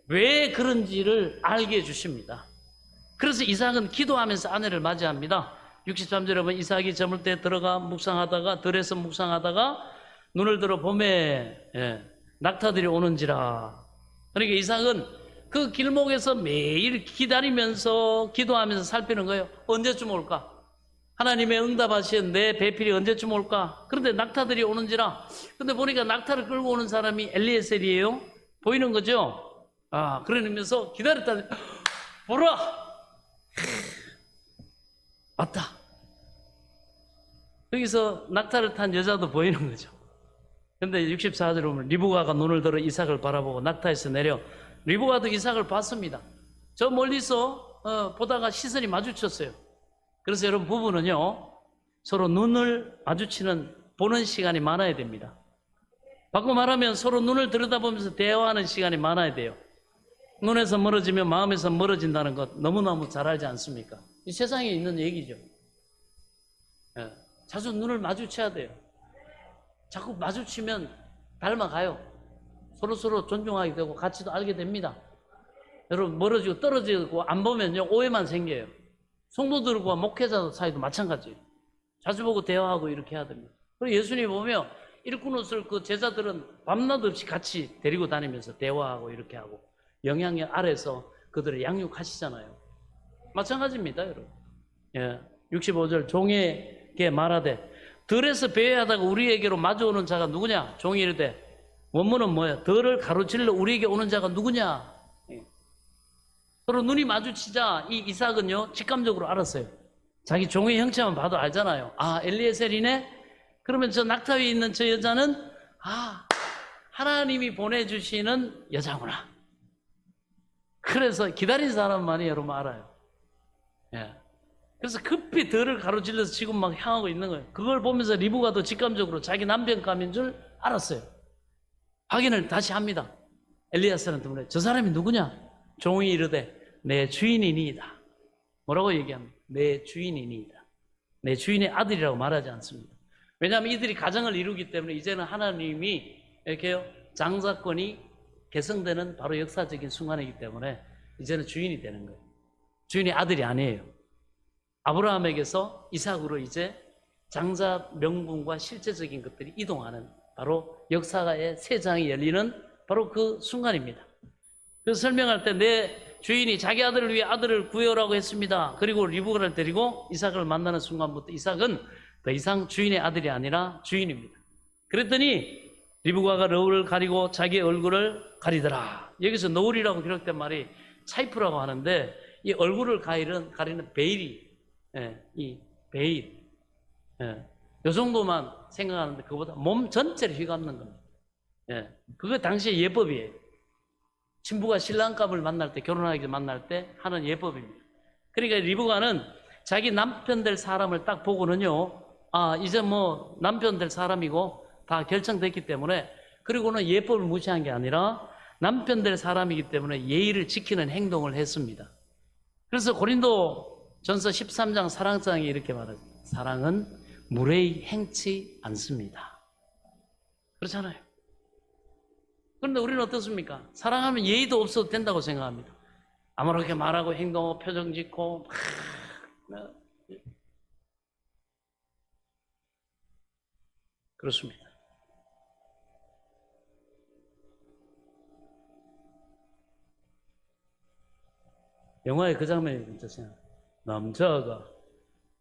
왜 그런지를 알게 해주십니다. 그래서 이삭은 기도하면서 아내를 맞이합니다. 63절에 보면 이삭이 저물 때 들어가 묵상하다가 들에서 묵상하다가 눈을 들어 봄에 낙타들이 오는지라. 그러니까 이삭은 그 길목에서 매일 기다리면서 기도하면서 살피는 거예요. 언제쯤 올까? 하나님의 응답하신 내 배필이 언제쯤 올까? 그런데 낙타들이 오는지라. 근데 보니까 낙타를 끌고 오는 사람이 엘리에셀이에요. 보이는 거죠? 그러면서 기다렸다니 보라! 왔다. 여기서 낙타를 탄 여자도 보이는 거죠. 근데 64절에 보면 리브가가 눈을 들어 이삭을 바라보고 낙타에서 내려 리브가도 이삭을 봤습니다. 저 멀리서 보다가 시선이 마주쳤어요. 그래서 여러분 부부는요 서로 눈을 마주치는 보는 시간이 많아야 됩니다. 바꿔 말하면 서로 눈을 들여다보면서 대화하는 시간이 많아야 돼요. 눈에서 멀어지면 마음에서 멀어진다는 것 너무너무 잘 알지 않습니까? 이 세상에 있는 얘기죠. 자주 눈을 마주쳐야 돼요. 자꾸 마주치면 닮아가요. 서로 존중하게 되고 가치도 알게 됩니다. 여러분 멀어지고 떨어지고 안 보면요 오해만 생겨요. 성도들과 목회자 사이도 마찬가지예요. 자주 보고 대화하고 이렇게 해야 됩니다. 그리고 예수님 보면 일꾼옷을 그 제자들은 밤낮 없이 같이 데리고 다니면서 대화하고 이렇게 하고 영향력 아래서 그들을 양육하시잖아요. 마찬가지입니다, 여러분. 예, 65절 종에게 말하되 들에서 배회하다가 우리에게로 마주오는 자가 누구냐? 종이 이르되 원문은 뭐야? 들을 가로질러 우리에게 오는 자가 누구냐? 예. 서로 눈이 마주치자 이 이삭은요 직감적으로 알았어요. 자기 종의 형체만 봐도 알잖아요. 아, 엘리에셀이네? 그러면 저 낙타 위에 있는 저 여자는 하나님이 보내주시는 여자구나. 그래서 기다린 사람만이 여러분 알아요. 예. 그래서 급히 들을 가로질러서 지금 막 향하고 있는 거예요. 그걸 보면서 리브가도 직감적으로 자기 남편 감인 줄 알았어요. 확인을 다시 합니다. 엘리야스한테 물어요. 저 사람이 누구냐? 종이 이르되 내 주인이니이다. 뭐라고 얘기합니까? 내 주인이니이다. 내 주인의 아들이라고 말하지 않습니다. 왜냐하면 이들이 가정을 이루기 때문에 이제는 하나님이 이렇게요 장사권이 개성되는 바로 역사적인 순간이기 때문에 이제는 주인이 되는 거예요. 주인의 아들이 아니에요. 아브라함에게서 이삭으로 이제 장자 명분과 실제적인 것들이 이동하는 바로 역사의 새 장이 열리는 바로 그 순간입니다. 그래서 설명할 때 내 주인이 자기 아들을 위해 아들을 구해오라고 했습니다. 그리고 리브가를 데리고 이삭을 만나는 순간부터 이삭은 더 이상 주인의 아들이 아니라 주인입니다. 그랬더니 리브가가 너울을 가리고 자기 얼굴을 가리더라. 여기서 너울이라고 기록된 말이 차이프라고 하는데 이 얼굴을 가리는 베일이 이 베일 이 정도만 생각하는데 그보다 몸 전체를 휘감는 겁니다. 그거 당시의 예법이에요. 신부가 신랑감을 만날 때 결혼하기 만날 때 하는 예법입니다. 그러니까 리브가는 자기 남편 될 사람을 딱 보고는요 이제 뭐 남편 될 사람이고 다 결정됐기 때문에 그리고는 예법을 무시한 게 아니라 남편 될 사람이기 때문에 예의를 지키는 행동을 했습니다. 그래서 고린도 전서 13장 사랑장이 이렇게 말하죠. 사랑은 무례히 행치 않습니다. 그렇잖아요. 그런데 우리는 어떻습니까? 사랑하면 예의도 없어도 된다고 생각합니다. 아무렇게 말하고 행동하고 표정 짓고 그렇습니다. 영화의 그 장면이 진짜 생각나요. 남자가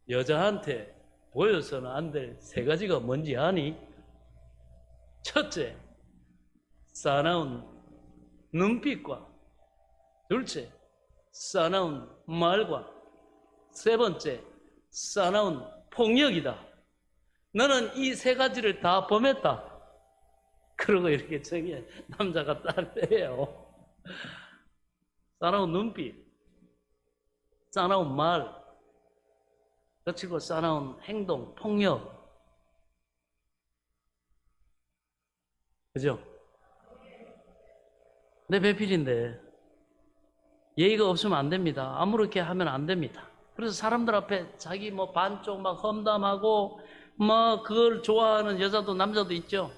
여자한테 보여서는 안 될 세 가지가 뭔지 아니? 첫째, 사나운 눈빛과 둘째, 사나운 말과 세 번째, 사나운 폭력이다. 너는 이 세 가지를 다 범했다. 그러고 이렇게 저기 남자가 딱 때려요. 사나운 눈빛, 사나운 말, 그치고 사나운 행동, 폭력. 그죠? 내 배필인데 예의가 없으면 안 됩니다. 아무렇게 하면 안 됩니다. 그래서 사람들 앞에 자기 뭐 반쪽 막 험담하고 뭐 그걸 좋아하는 여자도 남자도 있죠.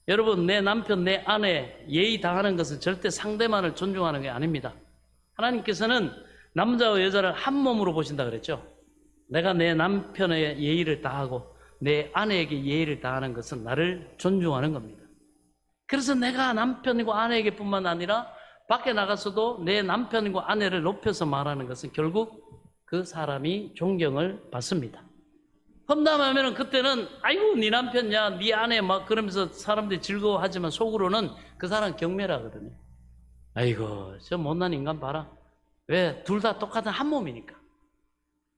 여러분, 내 남편, 내 아내 예의 다하는 것은 절대 상대만을 존중하는 게 아닙니다. 하나님께서는 남자와 여자를 한 몸으로 보신다 그랬죠. 내가 내 남편의 예의를 다하고 내 아내에게 예의를 다하는 것은 나를 존중하는 겁니다. 그래서 내가 남편이고 아내에게 뿐만 아니라 밖에 나가서도 내 남편과 아내를 높여서 말하는 것은 결국 그 사람이 존경을 받습니다. 험담하면 그때는 아이고 네 남편이야 네 아내 막 그러면서 사람들이 즐거워하지만 속으로는 그 사람 경멸하거든요. 아이고 저 못난 인간 봐라. 왜? 둘 다 똑같은 한 몸이니까.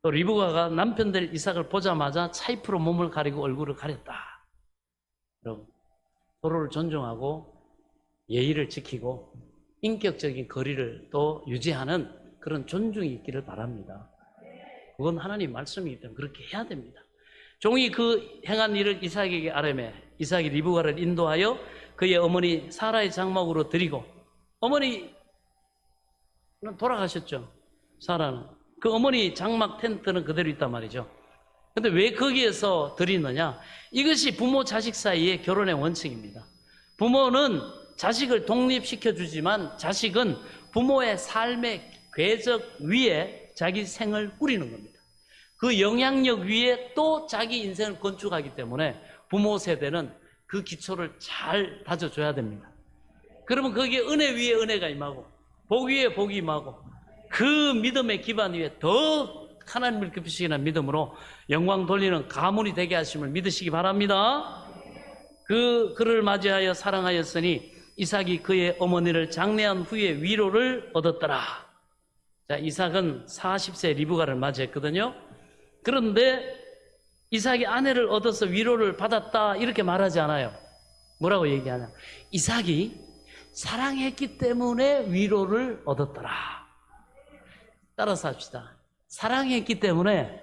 또 리브가가 남편들 이삭을 보자마자 차이프로 몸을 가리고 얼굴을 가렸다. 여러분, 서로를 존중하고 예의를 지키고 인격적인 거리를 또 유지하는 그런 존중이 있기를 바랍니다. 그건 하나님 말씀이기 때문에 그렇게 해야 됩니다. 종이 그 행한 일을 이삭에게 아뢰매 이삭이 리브가를 인도하여 그의 어머니 사라의 장막으로 드리고, 어머니는 돌아가셨죠. 사라는. 그 어머니 장막 텐트는 그대로 있단 말이죠. 근데 왜 거기에서 드리느냐? 이것이 부모 자식 사이의 결혼의 원칙입니다. 부모는 자식을 독립시켜 주지만 자식은 부모의 삶의 궤적 위에 자기 생을 꾸리는 겁니다. 그 영향력 위에 또 자기 인생을 건축하기 때문에 부모 세대는 그 기초를 잘 다져줘야 됩니다. 그러면 거기에 은혜 위에 은혜가 임하고 복 위에 복이 임하고 그 믿음의 기반 위에 더 하나님을 깊이 는 믿음으로 영광 돌리는 가문이 되게 하심을 믿으시기 바랍니다. 그를 맞이하여 사랑하였으니 이삭이 그의 어머니를 장례한 후에 위로를 얻었더라. 자, 이삭은 40세 리브가를 맞이했거든요. 그런데 이삭이 아내를 얻어서 위로를 받았다 이렇게 말하지 않아요. 뭐라고 얘기하냐? 이삭이 사랑했기 때문에 위로를 얻었더라. 따라서 합시다. 사랑했기 때문에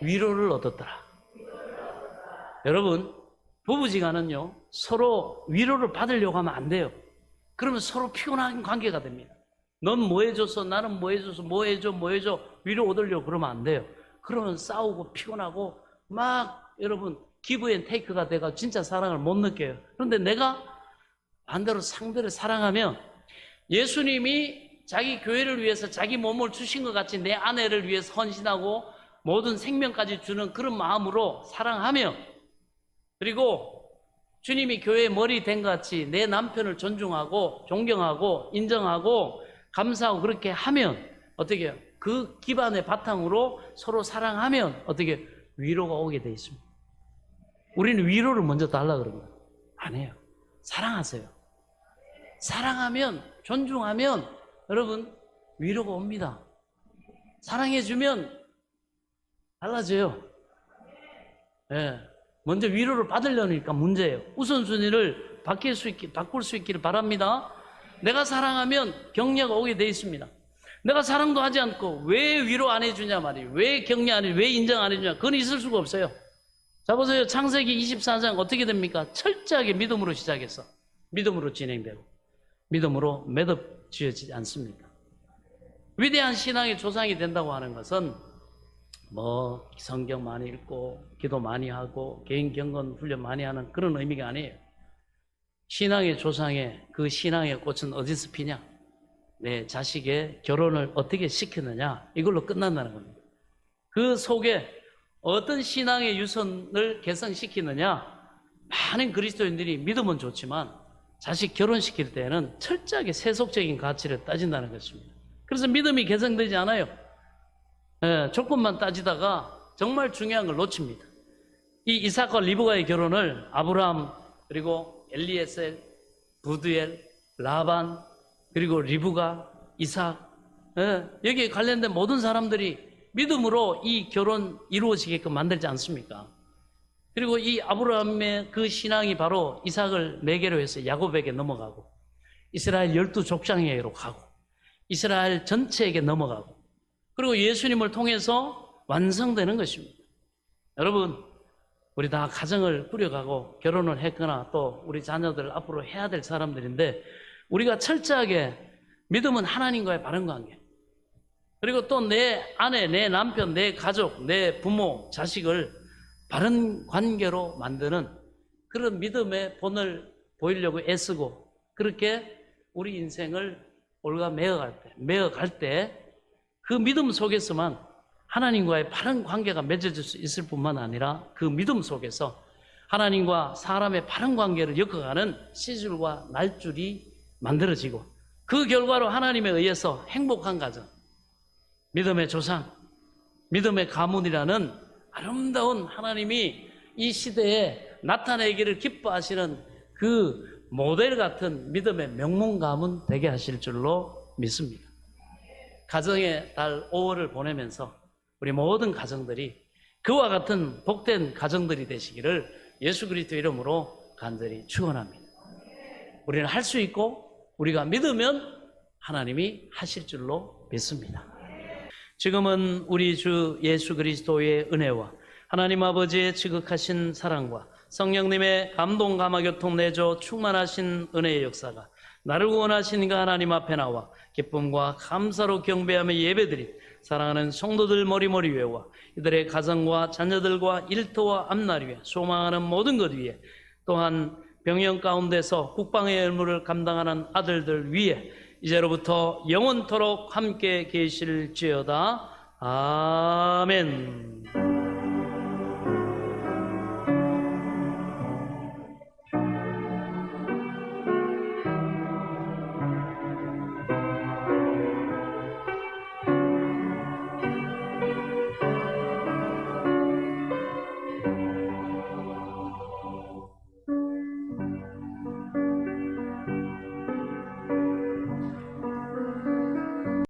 위로를 얻었더라. 여러분, 부부지간은요 서로 위로를 받으려고 하면 안 돼요. 그러면 서로 피곤한 관계가 됩니다. 넌 뭐 해줬어, 나는 뭐 해줘서 뭐 해줘 위로 얻으려고 그러면 안 돼요. 그러면 싸우고 피곤하고 막 여러분 기브 앤 테이크가 돼가 진짜 사랑을 못 느껴요. 그런데 내가 반대로 상대를 사랑하면 예수님이 자기 교회를 위해서 자기 몸을 주신 것 같이 내 아내를 위해서 헌신하고 모든 생명까지 주는 그런 마음으로 사랑하며, 그리고 주님이 교회의 머리 된 것 같이 내 남편을 존중하고 존경하고 인정하고 감사하고 그렇게 하면 어떻게 해요? 그 기반의 바탕으로 서로 사랑하면 어떻게 위로가 오게 돼 있습니다. 우리는 위로를 먼저 달라 그럽니다. 안 해요. 사랑하세요. 사랑하면, 존중하면 여러분 위로가 옵니다. 사랑해주면 달라져요. 예. 먼저 위로를 받으려니까 문제예요. 우선순위를 바꿀 수 있기를 바랍니다. 내가 사랑하면 격려가 오게 돼 있습니다. 내가 사랑도 하지 않고 왜 위로 안 해주냐 말이에요. 왜 격려 안 해주냐, 왜 인정 안 해주냐, 그건 있을 수가 없어요. 자, 보세요. 창세기 24장 어떻게 됩니까? 철저하게 믿음으로 시작해서 믿음으로 진행되고 믿음으로 매듭지어지지 않습니까? 위대한 신앙의 조상이 된다고 하는 것은 뭐 성경 많이 읽고 기도 많이 하고 개인 경건 훈련 많이 하는 그런 의미가 아니에요. 신앙의 조상의 그 신앙의 꽃은 어디서 피냐? 내 자식의 결혼을 어떻게 시키느냐, 이걸로 끝난다는 겁니다. 그 속에 어떤 신앙의 유선을 개성시키느냐, 많은 그리스도인들이 믿으면 좋지만 자식 결혼시킬 때는 철저하게 세속적인 가치를 따진다는 것입니다. 그래서 믿음이 개성되지 않아요. 조건만 따지다가 정말 중요한 걸 놓칩니다. 이 이삭과 리브가의 결혼을 아브라함, 그리고 엘리에셀, 부두엘, 라반, 그리고 리브가, 이삭, 여기에 관련된 모든 사람들이 믿음으로 이 결혼 이루어지게끔 만들지 않습니까? 그리고 이 아브라함의 그 신앙이 바로 이삭을 매개로 해서 야곱에게 넘어가고 이스라엘 12족장에게로 가고 이스라엘 전체에게 넘어가고 그리고 예수님을 통해서 완성되는 것입니다. 여러분, 우리 다 가정을 꾸려가고 결혼을 했거나 또 우리 자녀들 앞으로 해야 될 사람들인데 우리가 철저하게 믿음은 하나님과의 바른 관계, 그리고 또 내 아내, 내 남편, 내 가족, 내 부모, 자식을 바른 관계로 만드는 그런 믿음의 본을 보이려고 애쓰고 그렇게 우리 인생을 올가 메어갈 때 그 믿음 속에서만 하나님과의 바른 관계가 맺어질 수 있을 뿐만 아니라 그 믿음 속에서 하나님과 사람의 바른 관계를 엮어가는 시줄과 날줄이 만들어지고 그 결과로 하나님에 의해서 행복한 가정, 믿음의 조상, 믿음의 가문이라는 아름다운 하나님이 이 시대에 나타내기를 기뻐하시는 그 모델 같은 믿음의 명문 가문 되게 하실 줄로 믿습니다. 가정의 달 5월을 보내면서 우리 모든 가정들이 그와 같은 복된 가정들이 되시기를 예수 그리스도 이름으로 간절히 축원합니다. 우리는 할 수 있고 우리가 믿으면 하나님이 하실 줄로 믿습니다. 지금은 우리 주 예수 그리스도의 은혜와 하나님 아버지의 지극하신 사랑과 성령님의 감동 감화 교통 내조 충만하신 은혜의 역사가 나를 구원하신 그 하나님 앞에 나와 기쁨과 감사로 경배하며 예배드린 사랑하는 성도들 머리머리 위에와 이들의 가정과 자녀들과 일터와 앞날 위에 소망하는 모든 것 위에 또한 병영 가운데서 국방의 의무를 감당하는 아들들 위에 이제로부터 영원토록 함께 계실지어다. 아멘.